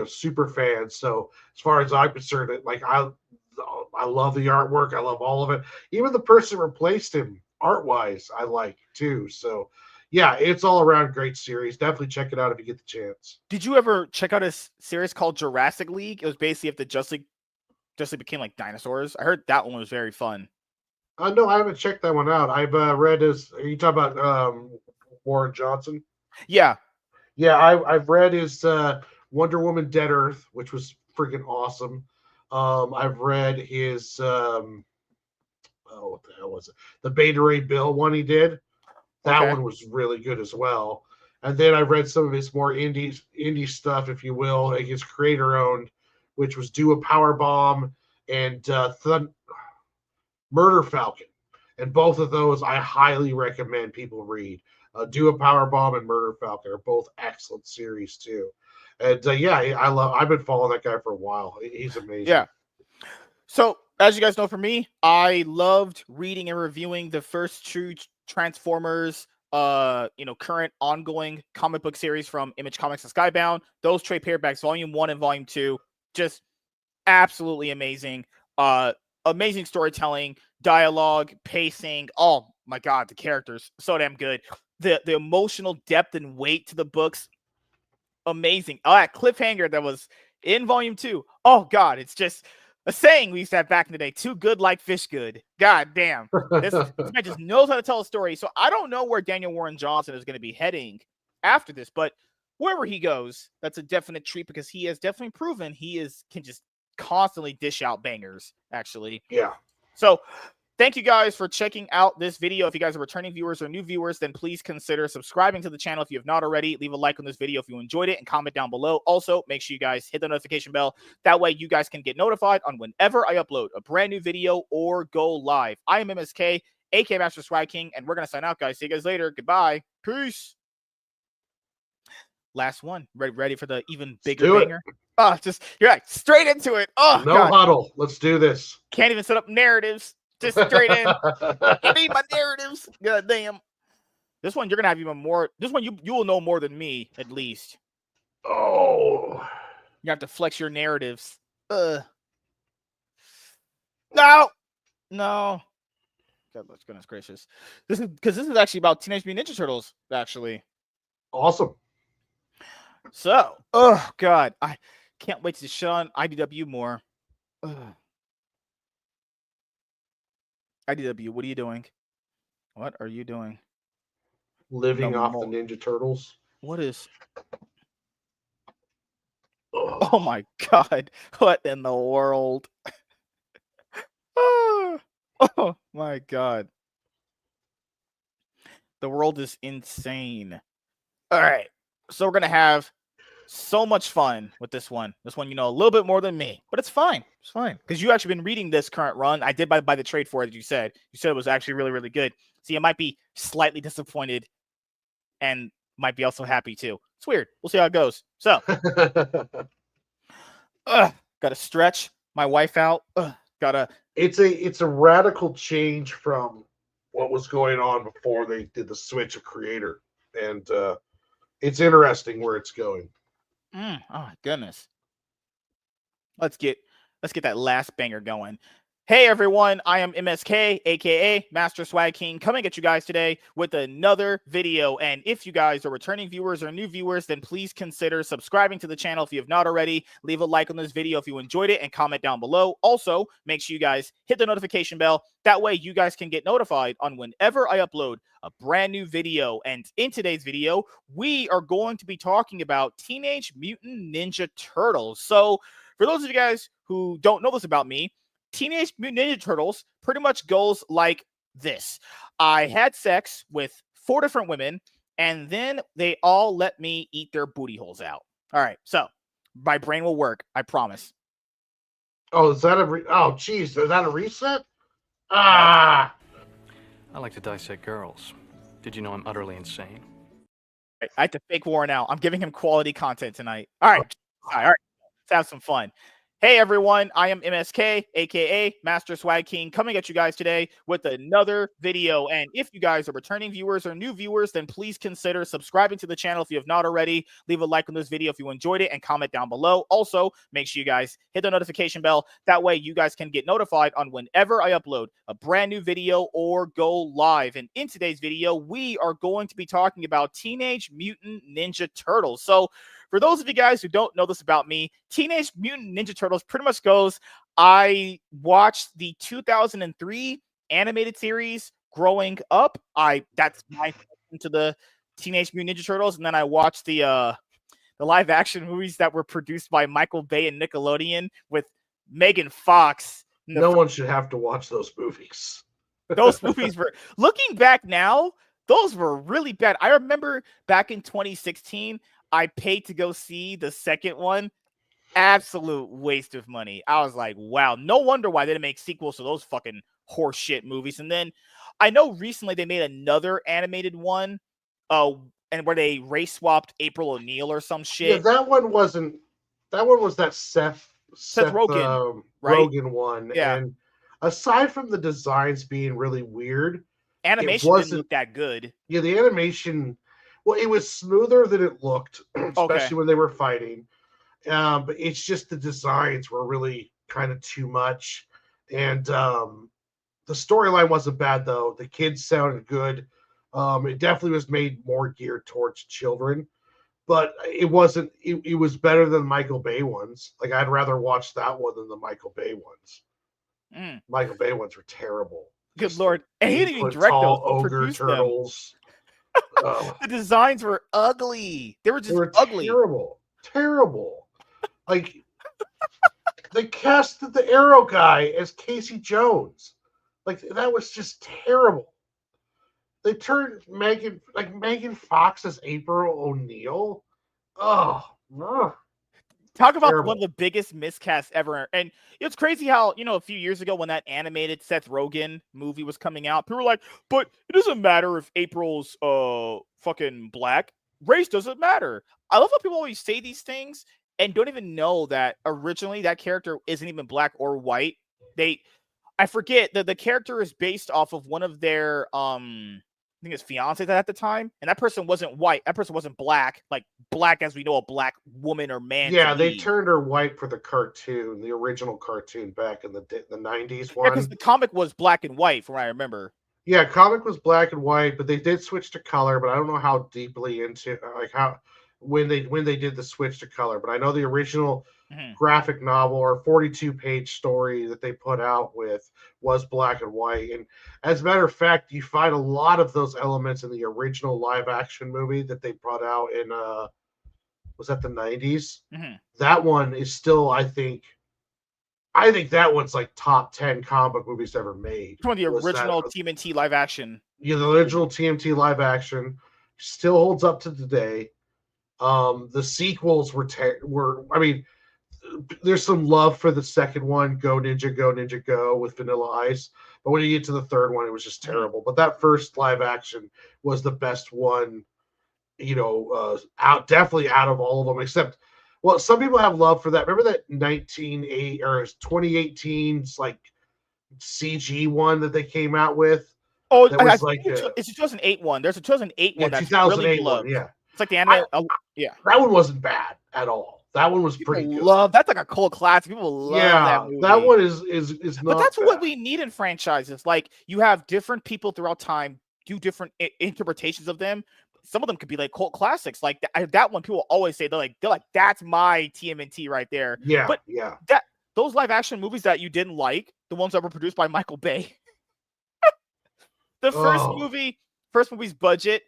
super fan. So as far as I'm concerned, I love the artwork. I love all of it. Even the person replaced him art wise, I like too. So yeah, it's all around great series. Definitely check it out if you get the chance. Did you ever check out a series called Jurassic League? It was basically if the Justice League became like dinosaurs. I heard that one was very fun. No, I haven't checked that one out. I've read his. Are you talking about Warren Johnson? Yeah. Yeah, I've read his Wonder Woman Dead Earth, which was freaking awesome. I've read his what the hell was it? The Beta Ray Bill one he did. That one was really good as well. And then I've read some of his more indie stuff, if you will, like his creator owned, which was Do a Power Bomb and Murder Falcon. And both of those I highly recommend people read. Do a Power Bomb and Murder Falcon are both excellent series too. And yeah, I've been following that guy for a while. He's amazing. Yeah. So as you guys know, for me, I loved reading and reviewing the first two Transformers, current ongoing comic book series from Image Comics and Skybound. Those trade paperbacks, Volume 1 and Volume 2, just absolutely amazing. Amazing storytelling, dialogue, pacing. Oh my God, the characters, so damn good. The emotional depth and weight to the books, amazing. Oh, that cliffhanger that was in Volume 2. Oh God, it's just a saying we used to have back in the day, too good like fish good. God damn. This man just knows how to tell a story. So I don't know where Daniel Warren Johnson is going to be heading after this. But wherever he goes, that's a definite treat because he has definitely proven can just constantly dish out bangers, actually. Yeah. So thank you guys for checking out this video. If you guys are returning viewers or new viewers, then please consider subscribing to the channel if you have not already. Leave a like on this video if you enjoyed it and comment down below. Also, make sure you guys hit the notification bell. That way you guys can get notified on whenever I upload a brand new video or go live. I am MSK, aka Master Swag King, and we're going to sign out, guys. See you guys later. Goodbye. Peace. Last one. Ready for the even bigger banger? Oh, you're like straight into it. Oh, no God. Huddle. Let's do this. Can't even set up narratives. Just straight in. I need my narratives. God damn. This one you're gonna have even more. This one you will know more than me, at least. Oh. You have to flex your narratives. No. God, goodness gracious. This is actually about Teenage Mutant Ninja Turtles, actually. Awesome. So, oh God, I can't wait to shit on IDW more. IDW, what are you doing? What are you doing? Living off the Ninja Turtles. What is? Oh my God! What in the world? Oh my God! The world is insane. All right, so we're gonna have so much fun with this one. This one, you know, a little bit more than me, but it's fine. It's fine because you actually been reading this current run. I did buy the trade for it. You said it was actually really, really good. So you might be slightly disappointed, and might be also happy too. It's weird. We'll see how it goes. So, gotta stretch my wife out. It's a radical change from what was going on before they did the switch of creator, and it's interesting where it's going. Oh my goodness. Let's get that last banger going. Hey everyone, I am MSK, aka Master Swag King, coming at you guys today with another video. And if you guys are returning viewers or new viewers, then please consider subscribing to the channel if you have not already. Leave a like on this video if you enjoyed it and comment down below. Also, make sure you guys hit the notification bell. That way you guys can get notified on whenever I upload a brand new video. And in today's video, we are going to be talking about Teenage Mutant Ninja Turtles. So for those of you guys who don't know this about me, Teenage Mutant Ninja Turtles pretty much goes like this. I had sex with 4 different women, and then they all let me eat their booty holes out. All right, so my brain will work. I promise. Oh, is that geez, is that a reset? Ah! I like to dissect girls. Did you know I'm utterly insane? I have to fake Warren out. I'm giving him quality content tonight. All right. Let's have some fun. Hey everyone, I am MSK, aka Master Swag King, coming at you guys today with another video. And if you guys are returning viewers or new viewers, then please consider subscribing to the channel if you have not already. Leave a like on this video if you enjoyed it and comment down below. Also, make sure you guys hit the notification bell. That way you guys can get notified on whenever I upload a brand new video or go live. And in today's video, we are going to be talking about Teenage Mutant Ninja Turtles. So for those of you guys who don't know this about me, Teenage Mutant Ninja Turtles pretty much goes, I watched the 2003 animated series growing up. That's my into the Teenage Mutant Ninja Turtles, and then I watched the live action movies that were produced by Michael Bay and Nickelodeon with Megan Fox. No one should have to watch those movies. Those movies were, looking back now, those were really bad. I remember back in 2016, I paid to go see the second one. Absolute waste of money. I was like, wow, no wonder why they didn't make sequels to those fucking horseshit movies. And then I know recently they made another animated one, and where they race swapped April O'Neil or some shit. Yeah, that one was that Seth Rogen, right? Rogen one. Yeah. And aside from the designs being really weird, animation didn't look that good. Yeah, the animation, well, it was smoother than it looked, especially when they were fighting. But it's just the designs were really kind of too much. And the storyline wasn't bad, though. The kids sounded good. It definitely was made more geared towards children. But it wasn't, it was better than Michael Bay ones. Like, I'd rather watch that one than the Michael Bay ones. Michael Bay ones were terrible. Good Lord. And he didn't even direct those. Ogre turtles. The designs were ugly. They were They just were ugly. terrible. Like they casted the Arrow guy as Casey Jones. Like that was just terrible. They turned Megan Fox as April O'Neil. Oh, Talk about one of terrible. the biggest miscasts ever. And it's crazy how, a few years ago when that animated Seth Rogen movie was coming out, people were like, but it doesn't matter if April's fucking black. Race doesn't matter. I love how people always say these things and don't even know that originally that character isn't even black or white. I forget that the character is based off of one of their I think his fiance at the time, and that person wasn't white. That person wasn't black, like black as we know a black woman or man to Yeah, they be. turned her white for the cartoon, the original cartoon back in the 90s Yeah, because one. the comic was black and white, from what I remember. Yeah, comic was black and white, but they did switch to color. But I don't know how deeply into like how when they did the switch to color. But I know the original Mhm. graphic novel or 42-page story that they put out with was black and white. And as a matter of fact, you find a lot of those elements in the original live action movie that they brought out in was that the 90s. Mhm. That one is still, I think that one's like top 10 comic book movies ever made. From the Was that original TMNT live action. Yeah, the original TMT live action still holds up to today. The sequels were I mean, there's some love for the second one, Go Ninja Go with Vanilla Ice, but when you get to the third one, it was just Mhm. terrible. But that first live action was the best one, out definitely out of all of them, except well, some people have love for that. Remember that 198 or 2018's like CG one that they came out with? Oh, That I was think like it's a 2008 one. There's a 2008 yeah, one that's really 2008 one. beloved. Yeah, It's like the I anime. Oh, yeah. that one wasn't bad at all. That one was pretty People good. love that's like a cult classic. People love that Yeah, that movie. one is But not that's what bad. we need in franchises. Like you have different people throughout time do different interpretations of them. Some of them could be like cult classics. Like that one, people always say they're like that's my TMNT right there. Yeah, But yeah. that those live action movies that you didn't like, the ones that were produced by Michael Bay, the Oh, first movie's budget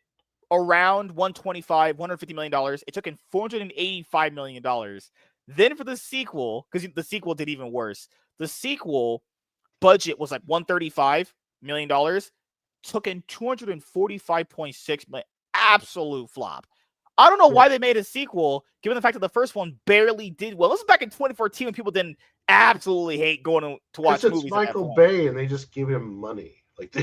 around 150 million dollars. It took in 485 million dollars. Then for the sequel, because the sequel did even worse. The sequel budget was like 135 million dollars, took in 245.6 million. Absolute flop. I don't know yeah. why they made a sequel, given the fact that the first one barely did well. This is back in 2014 when people didn't absolutely hate going to Because watch it's movies at that Michael point. Bay, and they just give him money. Like,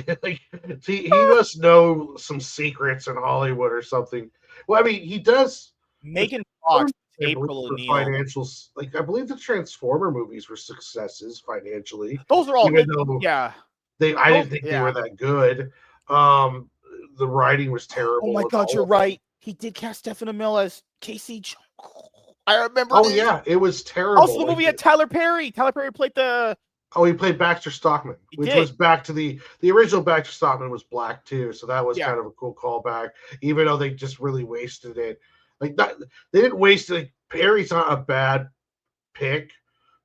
he must know some secrets in Hollywood or something. Well, I mean, he does. The Megan Fox, I believe April for O'Neil. financials, like I believe the Transformer movies were successes financially, Those are all, even though yeah. I Those, didn't think they were yeah. that good. Um, the writing was Oh my terrible in God, all you're of them. right. He did cast Stephen Amell as Casey. I remember Oh this. yeah, it was Also, terrible. the Like movie had Tyler Perry. Tyler Perry played the. oh, he played Baxter Stockman, He which was did. back to the original Baxter Stockman was black too, so that was Yeah. kind of a cool callback. Even though they just really wasted it, like that, they didn't waste it. Like, Perry's not a bad pick,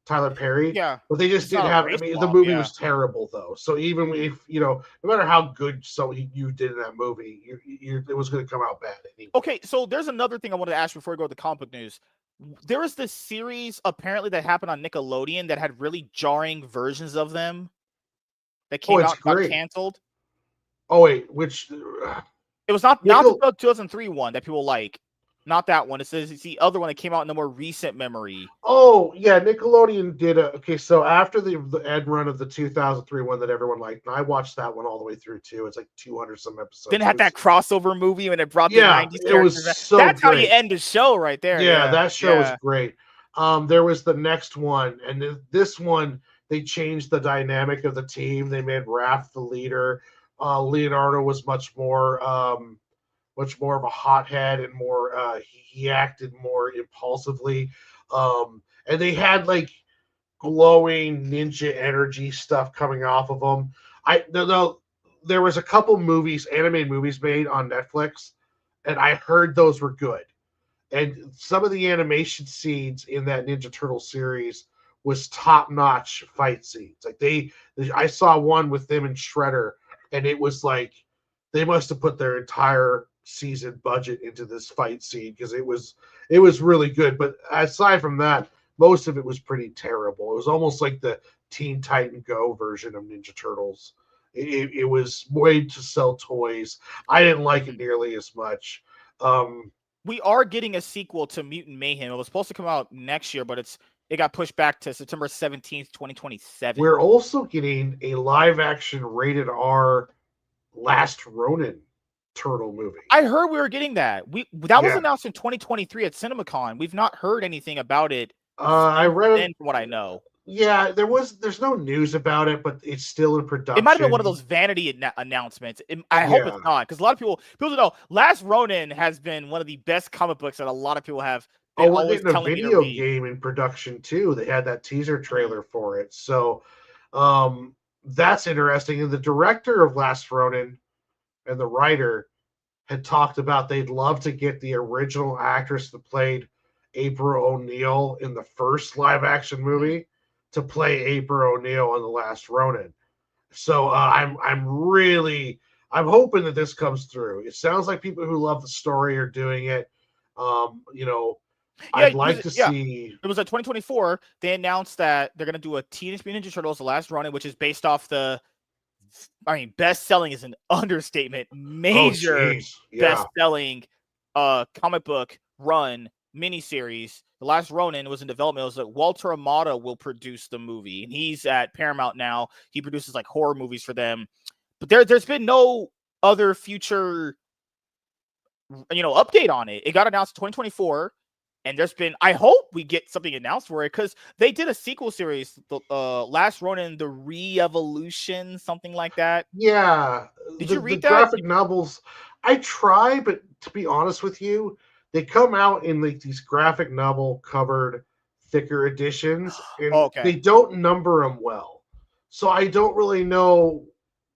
Tyler Perry, Yeah. but they just It's not didn't a have. I race mean, the swap. movie Yeah. was terrible though. So even Mhm. if no matter how good you did in that movie, it was going to come out bad anyway. Okay, so there's another thing I wanted to ask before we go to the comic book news. There was this series apparently that happened on Nickelodeon that had really jarring versions of them that Oh, came it's out and got great. canceled. Oh wait, which It was not the Nickel? 2003 one that people like. Not that one. It's the other one that came out in the more recent memory. Oh yeah, Nickelodeon did a okay. So after the end run of the 2003 one that everyone liked, and I watched that one all the way through too. It's like 200 some Then it episodes. had that crossover movie and it brought the Yeah, 90s it was characters back. so That's how you great. end the show right there. Yeah, Yeah. that show was Yeah. great. There was the next one, and this one they changed the dynamic of the team. They made Raph the leader. Leonardo was much more of a hothead and more he acted more impulsively. And they had like glowing ninja energy stuff coming off of them. I no, there was a couple movies, animated movies made on Netflix, and I heard those were good. And some of the animation scenes in that Ninja Turtle series was top notch fight scenes. Like I saw one with them and Shredder, and it was like they must have put their entire season budget into this fight scene because it was really good. But aside from that, most of it was pretty terrible. It was almost like the Teen Titan Go version of Ninja Turtles. It was made to sell toys. I didn't like it nearly as much. We are getting a sequel to Mutant Mayhem. It was supposed to come out next year, but it got pushed back to September 17th, 2027. We're also getting a live action rated R Last Ronin turtle movie. I heard we were getting that. That was announced in 2023 at CinemaCon. We've not heard anything about it. I read it from what I know. Yeah, there's no news about it, but it's still in production. It might have been one of those vanity announcements. I hope it's not, because a lot of people don't know. Last Ronin has been one of the best comic books that a lot of people have been always telling me to read. A video game in production too. They had that teaser trailer for it, so that's interesting. And the director of Last Ronin and the writer had talked about they'd love to get the original actress that played April O'Neil in the first live action movie to play April O'Neil on The Last Ronin. So I'm hoping that this comes through. It sounds like people who love the story are doing it. I'd like to see. It was at 2024. They announced that they're going to do a Teenage Mutant Ninja Turtles: The Last Ronin, which is based off best selling is an understatement. Major best selling comic book run miniseries. The Last Ronin was in development. It was like Walter Amada will produce the movie, and he's at Paramount now. He produces like horror movies for them. But there's been no other future, update on it. It got announced in 2024, and I hope we get something announced for it, because they did a sequel series, the Last Ronin, the Re-Evolution, something like that. Yeah. Did you read that? Graphic novels, I try, but to be honest with you, they come out in like these graphic novel covered thicker editions, and they don't number them well. So I don't really know.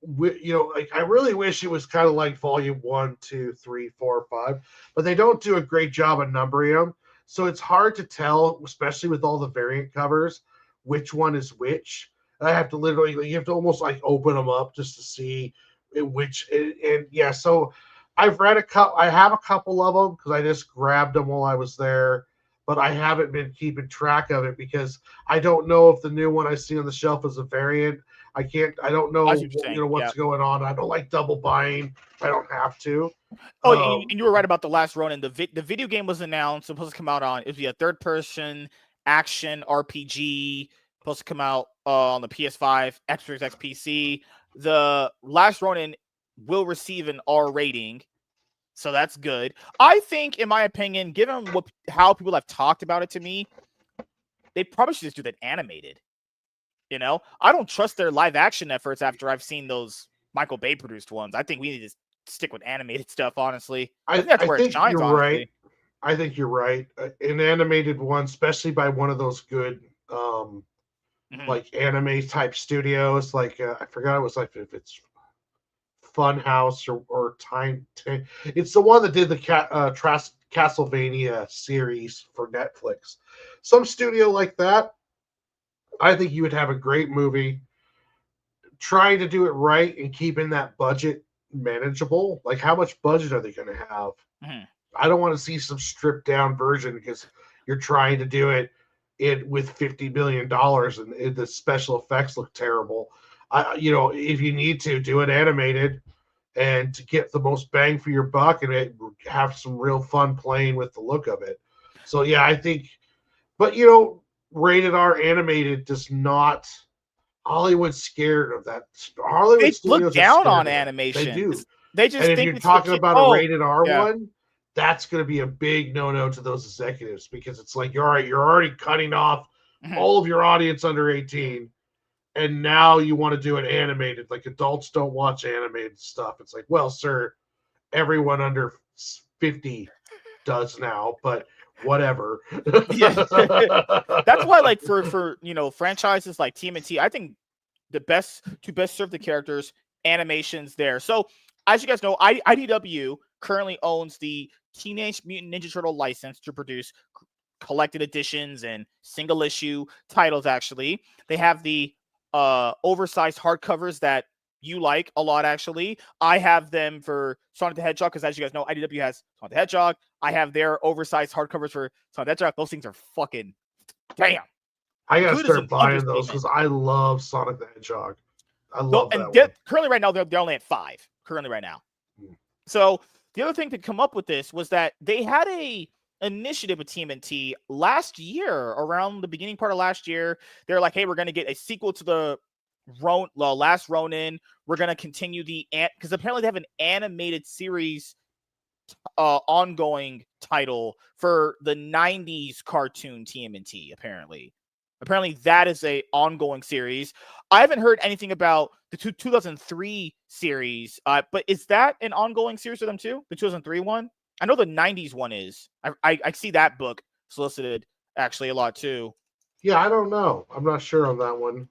I really wish it was kind of like volume 1, 2, 3, 4, 5, but they don't do a great job of numbering them. So it's hard to tell, especially with all the variant covers, which one is which. And I have to you have to almost like open them up just to see which. And yeah, so I've read I have a couple of them because I just grabbed them while I was there, but I haven't been keeping track of it because I don't know if the new one I see on the shelf is a variant. I don't know, what's going on. I don't like double buying. I don't have to. And you were right about The Last Ronin. The video game was announced, supposed to come out on, it would be a third-person action RPG, supposed to come out on the PS5, Xbox X PC. The Last Ronin will receive an R rating, so that's good. I think, in my opinion, given how people have talked about it to me, they probably should just do that animated. I don't trust their live action efforts after I've seen those Michael Bay produced ones. I think we need to stick with animated stuff, honestly. I think that's where it shines, you're honestly. Right. I think you're right. An animated one, especially by one of those good like anime type studios, like I forgot it was like if it's Funhouse or Time. It's the one that did the Castlevania series for Netflix. Some studio like that, I think you would have a great movie. Trying to do it right and keeping that budget manageable. Like, how much budget are they going to have? I don't want to see some stripped down version because you're trying to do it with $50 million and the special effects look terrible. If you need to do it animated and to get the most bang for your buck and have some real fun playing with the look of it. So yeah, I think, but rated R animated does not. Hollywood's scared of that. They look down on animation. They do. They just and think if you're talking about a rated R one, that's going to be a big no-no to those executives because it's like, all right, you're already cutting off all of your audience under 18, and now you want to do it animated. Like, adults don't watch animated stuff. It's like, well, sir, everyone under 50 does now, but whatever. That's why, like, for franchises like TMNT, I think the best serve the characters, animations there. So as you guys know, IDW currently owns the Teenage Mutant Ninja Turtle license to produce collected editions and single issue titles. Actually, they have the oversized hardcovers that you like a lot, actually. I have them for Sonic the Hedgehog, because as you guys know, IDW has Sonic the Hedgehog. I have their oversized hardcovers for Sonic the Hedgehog. Those things are fucking damn. I gotta Good is an start buying those understatement. because I love Sonic the Hedgehog. I So, love and that one. currently right now, they're only at 5. Currently right now. Hmm. So the other thing to come up with this was that they had a initiative with TMNT last year, around the beginning part of last year. They're like, hey, we're going to get a sequel to the Last Ronin. We're going to continue because apparently they have an animated series ongoing title for the 90s cartoon TMNT. Apparently that is a ongoing series. I haven't heard anything about the 2003 series, but is that an ongoing series for them too? The 2003 one? I know the 90s one is. I see that book solicited actually a lot too. Yeah, I don't know. I'm not sure on that one.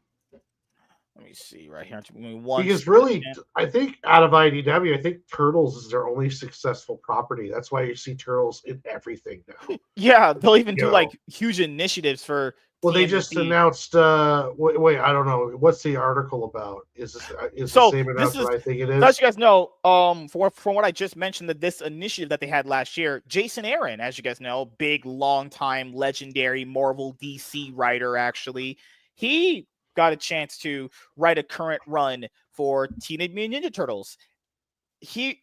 Let me see right here. Because really, I think out of IDW, I think Turtles is their only successful property. That's why you see Turtles in everything now. Yeah, they'll even do like huge initiatives for. Well, TMNT. they just announced. Wait, I don't know. What's the article about? Is the same announcement? I think it is. As you guys know, from what I just mentioned, that this initiative that they had last year, Jason Aaron, as you guys know, big, long-time, legendary Marvel DC writer, actually, he got a chance to write a current run for Teenage Mutant Ninja Turtles.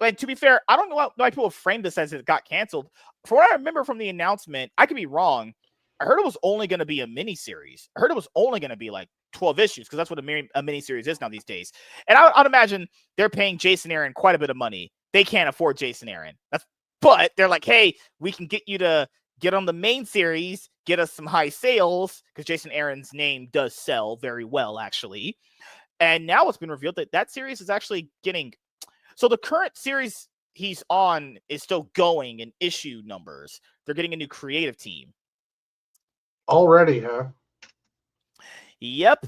And to be fair, I don't know why people framed this as it got canceled. From what I remember from the announcement, I could be wrong. I heard it was only going to be a miniseries. I heard it was only going to be like 12 issues, because that's what a miniseries is now these days. And I'd imagine they're paying Jason Aaron quite a bit of money. They can't afford Jason Aaron. But they're like, hey, we can get you to get on the main series, get us some high sales, because Jason Aaron's name does sell very well, actually. And now it's been revealed that that series is actually getting... So the current series he's on is still going in issue numbers. They're getting a new creative team. Already, huh? Yep.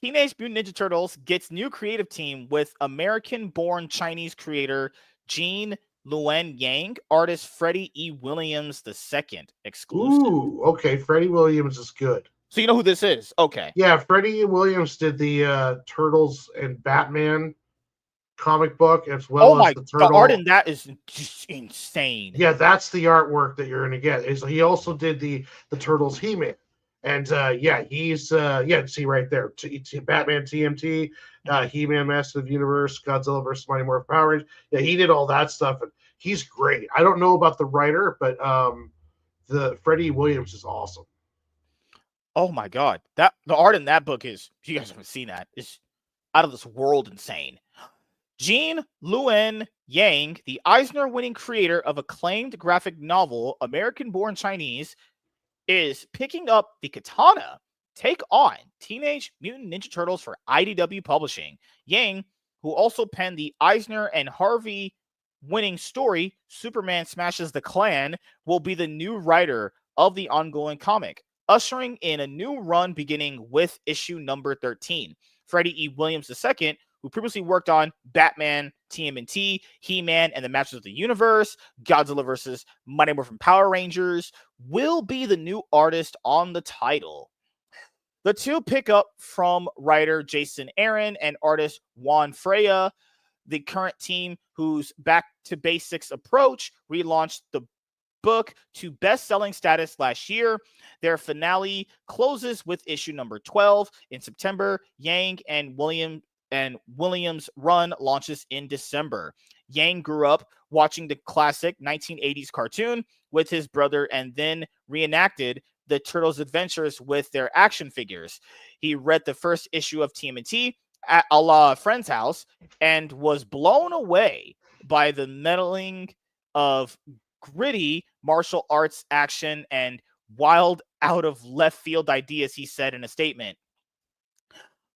Teenage Mutant Ninja Turtles gets new creative team with American-born Chinese creator Jean Luen Yang, artist Freddie E. Williams II, exclusive. Ooh, okay. Freddie Williams is good. So you know who this is? Okay. Yeah, Freddie E. Williams did the Turtles and Batman comic book, as well as the Turtle. The art in that is just insane. Yeah, that's the artwork that you're going to get. He also did the Turtles He-Man. And he's see right there, Batman TMT, He-Man Master of the Universe, Godzilla vs. Mighty Morphin Power Rangers. Yeah, he did all that stuff, and he's great. I don't know about the writer, but the Freddie Williams is awesome. Oh my god, the art in that book is, if you guys haven't seen that, is out of this world insane. Jean Luen Yang, the Eisner-winning creator of acclaimed graphic novel American-born Chinese, is picking up the katana take on Teenage Mutant Ninja Turtles for IDW Publishing. Yang, who also penned the Eisner and Harvey winning story Superman Smashes the Klan, will be the new writer of the ongoing comic, ushering in a new run beginning with issue number 13. Freddie E. Williams II, who previously worked on Batman, TMNT, He-Man, and the Masters of the Universe, Godzilla vs. Mighty Morphin Power Rangers, will be the new artist on the title. The two pick up from writer Jason Aaron and artist Juan Freya. The current team, whose back-to-basics approach relaunched the book to best-selling status last year. Their finale closes with issue number 12 in September. Yang and Williams' run launches in December. Yang grew up watching the classic 1980s cartoon with his brother and then reenacted the Turtles' adventures with their action figures. He read the first issue of TMNT at a friend's house and was blown away by the meddling of gritty martial arts action and wild out of left field ideas, he said in a statement.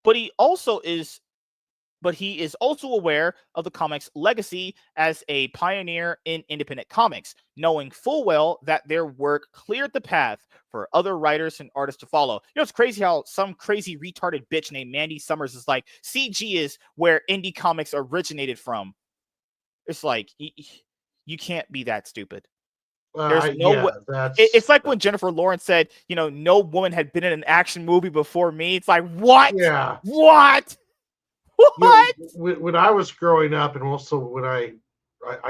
But he is also aware of the comic's legacy as a pioneer in independent comics, knowing full well that their work cleared the path for other writers and artists to follow. You know, it's crazy how some crazy retarded bitch named Mandy Summers is like, CG is where indie comics originated from. It's like, you can't be that stupid. There's no way. It's like when Jennifer Lawrence said, no woman had been in an action movie before me. It's like, what? Yeah. What? What? When I was growing up, and also when I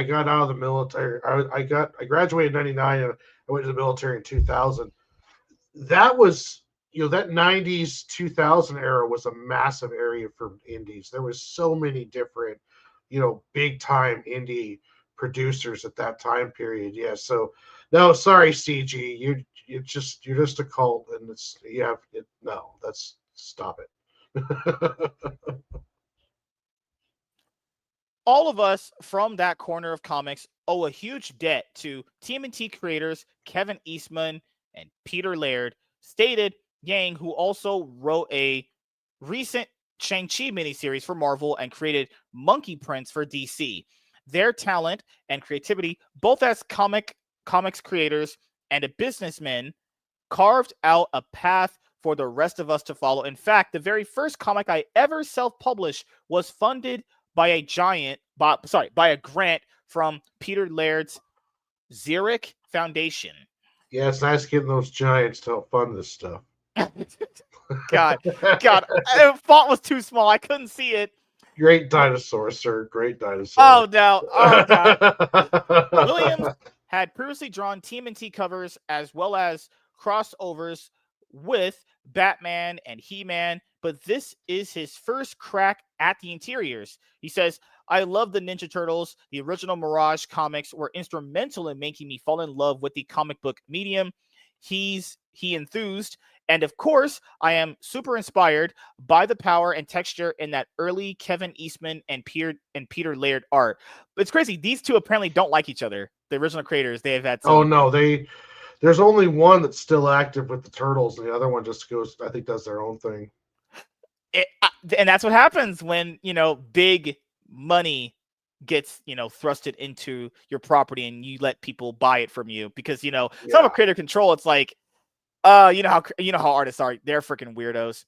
got out of the military, I graduated in '99, and I went to the military in 2000. That was, that '90s 2000 era was a massive area for indies. There was so many different, big time indie producers at that time period. Yeah, so no, sorry, CG, you're just a cult, and no, that's stop it. All of us from that corner of comics owe a huge debt to TMNT creators Kevin Eastman and Peter Laird, stated Yang, who also wrote a recent Shang-Chi miniseries for Marvel and created Monkey Prince for DC. Their talent and creativity, both as comics creators and a businessman, carved out a path for the rest of us to follow. In fact, the very first comic I ever self-published was funded by a grant from Peter Laird's Zurich Foundation. Yeah, it's nice getting those giants to help fund this stuff. God, the font was too small. I couldn't see it. Great dinosaur, sir. Great dinosaur. Oh no! Oh god! Williams had previously drawn TMNT covers as well as crossovers with Batman and He-Man, but this is his first crack at the interiors. He says, I love the Ninja Turtles. The original Mirage comics were instrumental in making me fall in love with the comic book medium. He enthused, and of course, I am super inspired by the power and texture in that early Kevin Eastman and Peter Laird art. But it's crazy. These two apparently don't like each other. The original creators, they have had some... Oh no, there's only one that's still active with the Turtles, and the other one just goes, I think, does their own thing. And that's what happens when, big money gets, thrusted into your property and you let people buy it from you because, some of creator control, it's like, you know how artists are. They're freaking weirdos.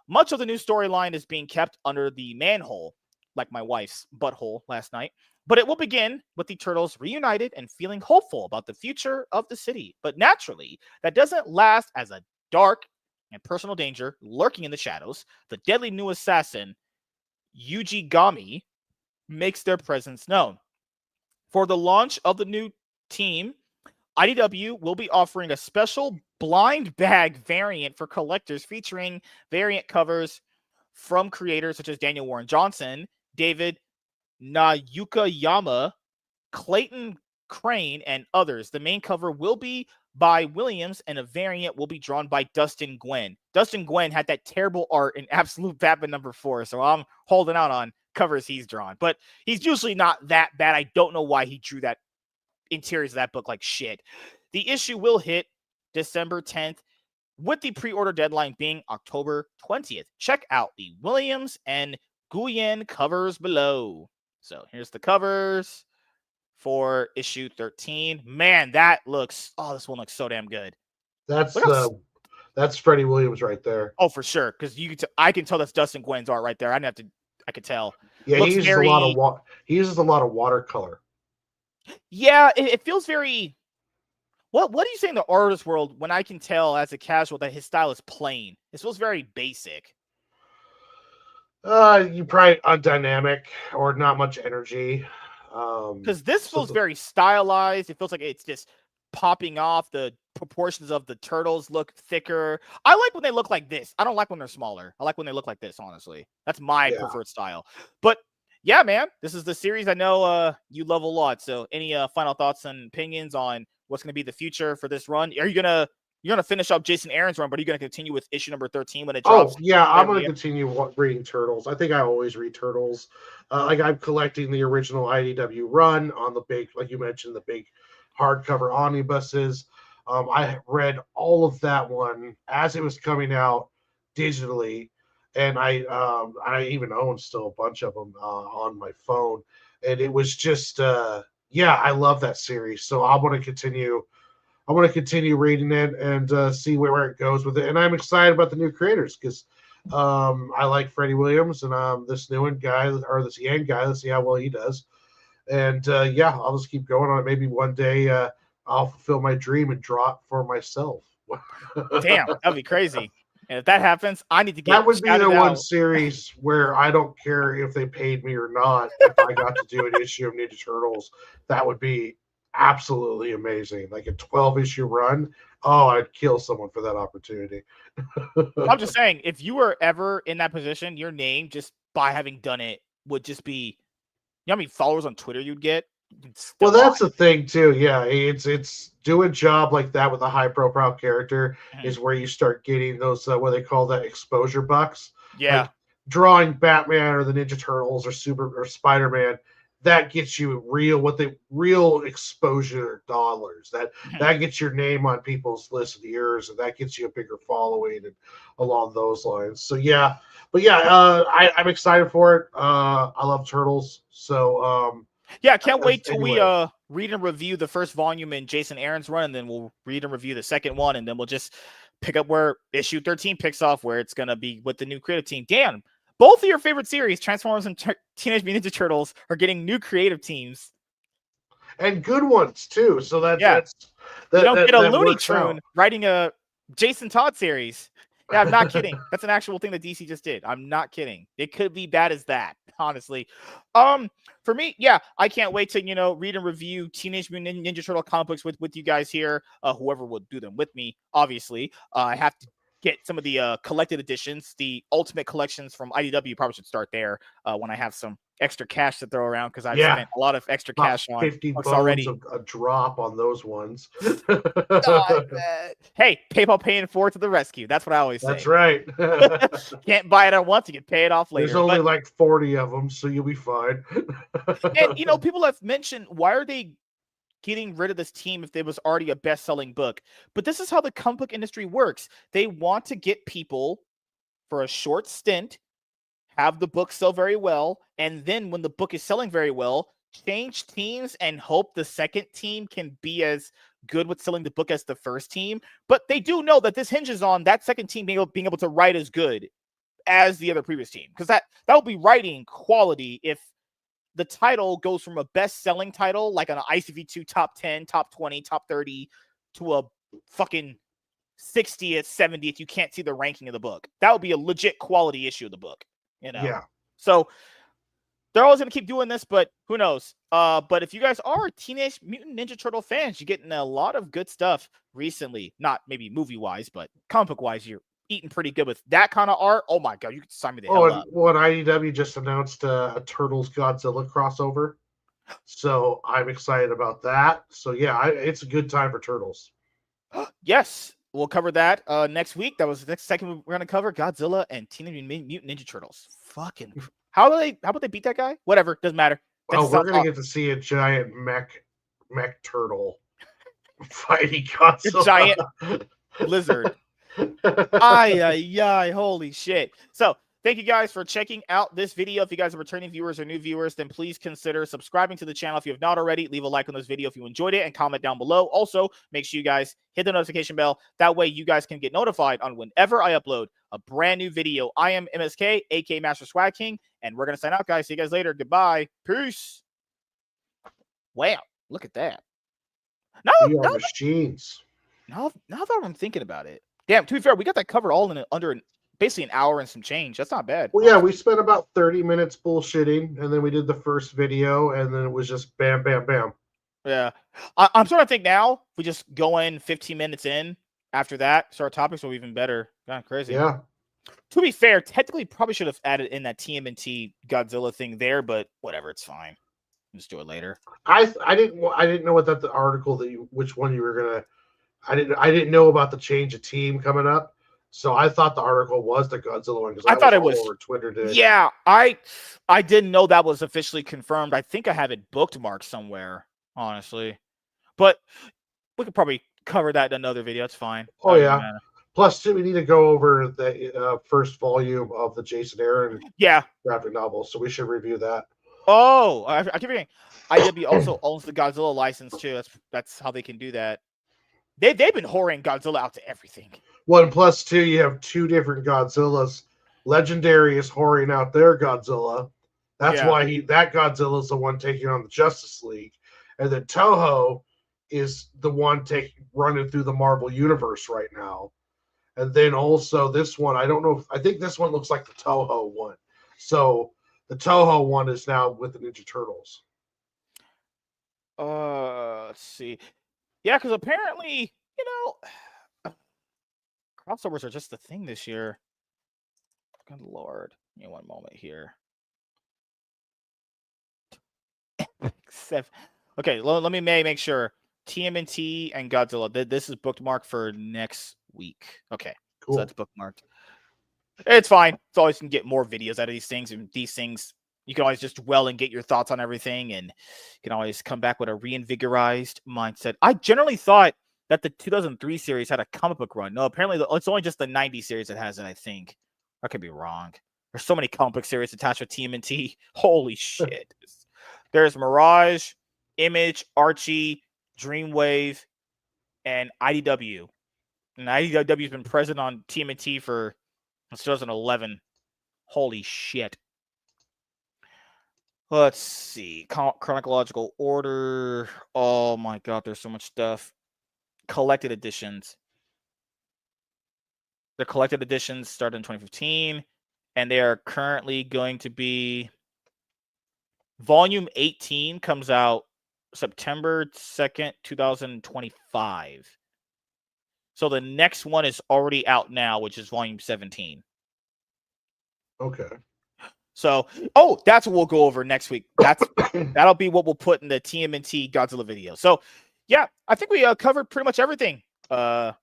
Much of the new storyline is being kept under the manhole, like my wife's butthole last night. But it will begin with the Turtles reunited and feeling hopeful about the future of the city. But naturally, that doesn't last, as a dark and personal danger lurking in the shadows. The deadly new assassin, Yuji Gami, makes their presence known. For the launch of the new team, IDW will be offering a special blind bag variant for collectors featuring variant covers from creators such as Daniel Warren Johnson, David Nayukayama, Clayton Crane, and others. The main cover will be by Williams, and a variant will be drawn by Dustin Nguyen. Dustin Nguyen had that terrible art in Absolute Batman #4, so I'm holding out on covers he's drawn. But he's usually not that bad. I don't know why he drew that interiors of that book like shit. The issue will hit December 10th, with the pre-order deadline being October 20th. Check out the Williams and Nguyen covers below. So here's the covers for issue 13. Man, this one looks so damn good. That's Freddie Williams right there. Oh, for sure, because I can tell that's Dustin Nguyen's art right there. I could tell. Yeah, he uses a lot of watercolor. Yeah, it feels very... What do you say in the artist world when I can tell as a casual that his style is plain? It feels very basic. You probably undynamic or not much energy. Because this feels very stylized. It feels like it's just popping off. The proportions of the turtles look thicker. I like when they look like this. I don't like when they're smaller. I like when they look like this, honestly. That's my preferred style. But yeah, man, this is the series I know you love a lot. So any final thoughts and opinions on what's going to be the future for this run? Are you going to finish up Jason Aaron's run, but are you going to continue with issue number 13 when it drops? Oh, yeah, I'm going to continue reading Turtles. I think I always read Turtles. I'm collecting the original IDW run on the big, like you mentioned, the big hardcover omnibuses. I read all of that one as it was coming out digitally, and I even own still a bunch of them on my phone. And it was just, I love that series. So I want to continue. I want to continue reading it and see where it goes with it. And I'm excited about the new creators because I like Freddie Williams and this new guy or this Yang guy. Let's see how well he does. And I'll just keep going on it. Maybe one day I'll fulfill my dream and draw it for myself. Damn, that'd be crazy. And if that happens, I need to That get would be shouted the one out. series where I don't care if they paid me or not. If I got to do an issue of Ninja Turtles, that would be absolutely amazing. Like a 12-issue run. Oh, I'd kill someone for that opportunity. I'm just saying, if you were ever in that position, your name just by having done it would just be, you know how many followers on Twitter you'd get? Well, that's the thing too. Yeah, it's do a job like that with a high profile character Mhm. is where you start getting those what they call that exposure bucks. Yeah. Like drawing Batman or the Ninja Turtles or Super or Spider Man. That gets you real exposure dollars. That gets your name on people's list of years, and that gets you a bigger following and along those lines. So yeah, but yeah, I'm excited for it. I love turtles, so Yeah, I can't wait till we anyway. read and review the first volume in Jason Aaron's run, and then we'll read and review the second one, and then we'll just pick up where issue 13 picks off, where it's gonna be with the new creative team. Dan, both of your favorite series, Transformers and Teenage Mutant Ninja Turtles, are getting new creative teams. And good ones too. So Yeah, you don't get a that Looney works Tune out. writing a Jason Todd series. Yeah, I'm not kidding. That's an actual thing that DC just did. I'm not kidding. It could be bad as that, honestly. For me, yeah, I can't wait to read and review Teenage Mutant Ninja Turtle comic books with you guys here. Whoever will do them with me, obviously. I have to get some of the collected editions, the Ultimate collections from IDW. Probably should start there when I have some extra cash to throw around because I've Yeah, spent a lot of extra about cash on 50 books bones already. a drop on those ones. Hey, PayPal paying forward to the rescue. That's what I always That's say. right. Can't buy it at once, you can pay it off There's later. only But like 40 of them, so you'll be fine. and people have mentioned, why are they getting rid of this team if it was already a best-selling book? But this is how the comic book industry works. They want to get people for a short stint, have the book sell very well, and then when the book is selling very well, change teams and hope the second team can be as good with selling the book as the first team. But they do know that this hinges on that second team being able to write as good as the other previous team, because that would be writing quality if the title goes from a best-selling title like an ICV2 top 10, top 20, top 30 to a fucking 60th, 70th. You can't see the ranking of the book. That would be a legit quality issue of the book, Yeah. So they're always going to keep doing this, but who knows? But if you guys are Teenage Mutant Ninja Turtle fans, you're getting a lot of good stuff recently. Not maybe movie-wise, but comic book-wise, you're eating pretty good with that kind of art. Oh my god, you can sign me the hell up. And IDW just announced a Turtles Godzilla crossover. So I'm excited about that. So yeah, it's a good time for Turtles. Yes, we'll cover that next week. That was the next segment we're going to cover, Godzilla and Teenage Mutant Ninja Turtles. Fucking how about they beat that guy? Whatever, doesn't matter. Well, we're gonna get to see a giant mech turtle fighting Godzilla. A giant lizard. Ay, holy shit. So thank you guys for checking out this video. If you guys are returning viewers or new viewers, then please consider subscribing to the channel if you have not already. Leave a like on this video if you enjoyed it and comment down below. Also, make sure you guys hit the notification bell. That way you guys can get notified on whenever I upload a brand new video. I am MSK, aka Master Swag King, and we're going to sign out, guys. See you guys later. Goodbye. Peace. Wow, look at that. We are machines. Now that I'm thinking about it. Damn, to be fair, we got that covered all in under basically an hour and some change. That's not bad. Well, yeah, we spent about 30 minutes bullshitting, and then we did the first video, and then it was just bam, bam, bam. Yeah. I'm starting to think now, if we just go in 15 minutes in after that, so our topics will be even better. Kind of crazy. Yeah. To be fair, technically probably should have added in that TMNT Godzilla thing there, but whatever, it's fine. Just do it later. I didn't know what that the article which one you were gonna. I didn't know about the change of team coming up, so I thought the article was the Godzilla one because I thought it was all over Twitter today. Yeah, I didn't know that was officially confirmed. I think I have it bookmarked somewhere, honestly, but we could probably cover that in another video. It's fine. Oh yeah. Plus, too, we need to go over the first volume of the Jason Aaron graphic novel, so we should review that. Oh, I keep forgetting. IDW also owns the Godzilla license too. That's how they can do that. They've been whoring Godzilla out to everything. Well, and plus, too, you have two different Godzillas. Legendary is whoring out their Godzilla. That's why that Godzilla is the one taking on the Justice League. And then Toho is the one running through the Marvel Universe right now. And then also this one, I don't know. I think this one looks like the Toho one. So the Toho one is now with the Ninja Turtles. Let's see. Yeah, because apparently, crossovers are just a thing this year. Good lord. Give me one moment here. Okay, let me make sure. TMNT and Godzilla. This is bookmarked for next week. Okay, Cool. so that's bookmarked. It's fine. It's always can get more videos out of these things, and these things you can always just dwell and get your thoughts on everything, and you can always come back with a reinvigorized mindset. I generally thought that the 2003 series had a comic book run. No, apparently it's only just the 90 series that has it, I think. I could be wrong. There's so many comic book series attached with TMNT. Holy shit. There's Mirage, Image, Archie, Dreamwave, and IDW. And IDW's been present on TMNT for since 2011. Holy shit. Let's see. Chronological order. Oh my god, there's so much stuff. Collected editions. The collected editions started in 2015, and they are currently going to be Volume 18 comes out September 2nd, 2025. So the next one is already out now, which is Volume 17. Okay. So, that's what we'll go over next week. That'll be what we'll put in the TMNT Godzilla video. So, yeah, I think we covered pretty much everything. I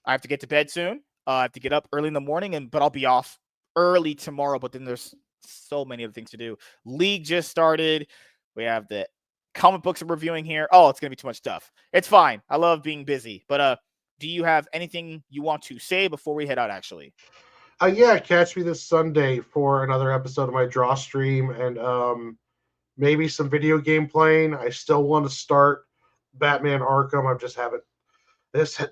have to get to bed soon. I have to get up early in the morning, but I'll be off early tomorrow. But then there's so many other things to do. League just started. We have the comic books I'm reviewing here. Oh, it's gonna be too much stuff. It's fine. I love being busy. But do you have anything you want to say before we head out? Actually, Yeah, catch me this Sunday for another episode of my draw stream and maybe some video game playing. I still want to start Batman Arkham. I just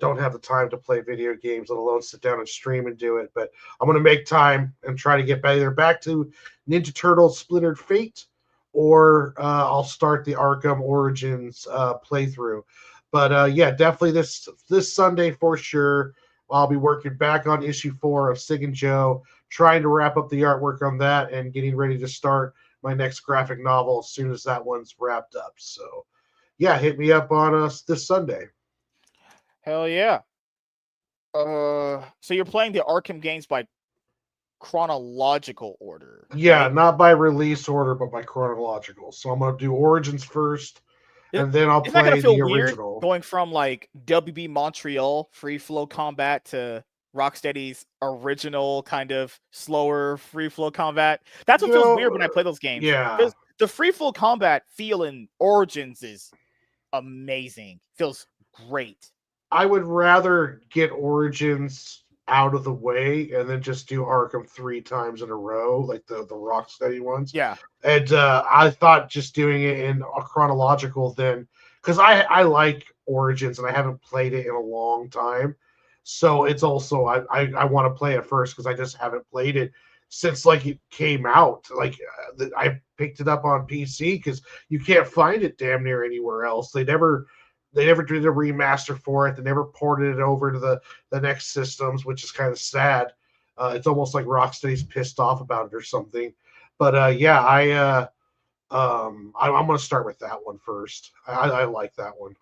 don't have the time to play video games, let alone sit down and stream and do it. But I'm going to make time and try to get either back to Ninja Turtles Splintered Fate, or I'll start the Arkham Origins playthrough. But yeah, definitely this Sunday for sure. I'll be working back on issue 4 of Sig and Joe, trying to wrap up the artwork on that and getting ready to start my next graphic novel as soon as that one's wrapped up. So yeah, hit me up on us this Sunday. hell yeah. So you're playing the Arkham games by chronological order. Yeah, Right? not by release order, but by chronological. So I'm going to do Origins first, and then I'll Isn't that gonna play feel the weird original. going from like WB Montreal free flow combat to Rocksteady's original kind of slower free flow combat? That's what feels weird when I play those games. Yeah. Because the free flow combat feel in Origins is amazing. Feels great. I would rather get Origins out of the way and then just do Arkham 3 times in a row, like the Rocksteady ones. Yeah. And I thought just doing it in a chronological then, because I like Origins and I haven't played it in a long time. So it's also I want to play it first because I just haven't played it since like it came out. Like I picked it up on PC because you can't find it damn near anywhere else. They never did a remaster for it. They never ported it over to the next systems, which is kind of sad. It's almost like Rocksteady's pissed off about it or something. But yeah, I'm going to start with that one first. I like that one.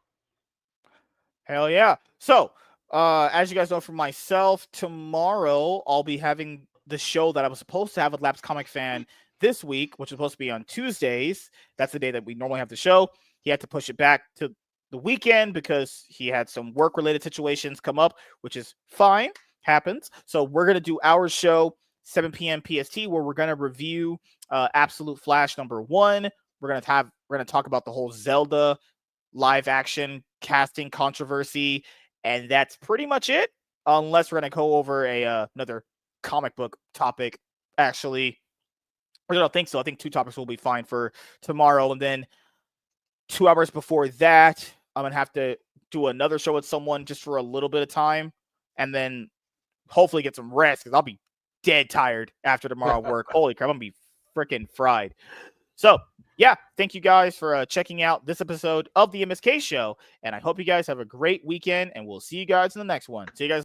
Hell yeah. So, as you guys know from myself, tomorrow I'll be having the show that I was supposed to have with Lapsed Comic Fan this week, which was supposed to be on Tuesdays. That's the day that we normally have the show. He had to push it back to the weekend because he had some work-related situations come up, which is fine. Happens. So we're going to do our show 7 p.m. PST, where we're going to review Absolute Flash #1. We're going to talk about the whole Zelda live action casting controversy, and that's pretty much it, unless we're going to go over another comic book topic. Actually, I don't think so. I think 2 topics will be fine for tomorrow, and then 2 hours before that, I'm going to have to do another show with someone just for a little bit of time, and then hopefully get some rest, because I'll be dead tired after tomorrow work. Holy crap, I'm going to be freaking fried. So, yeah, thank you guys for checking out this episode of the MSK Show, and I hope you guys have a great weekend, and we'll see you guys in the next one. See you guys.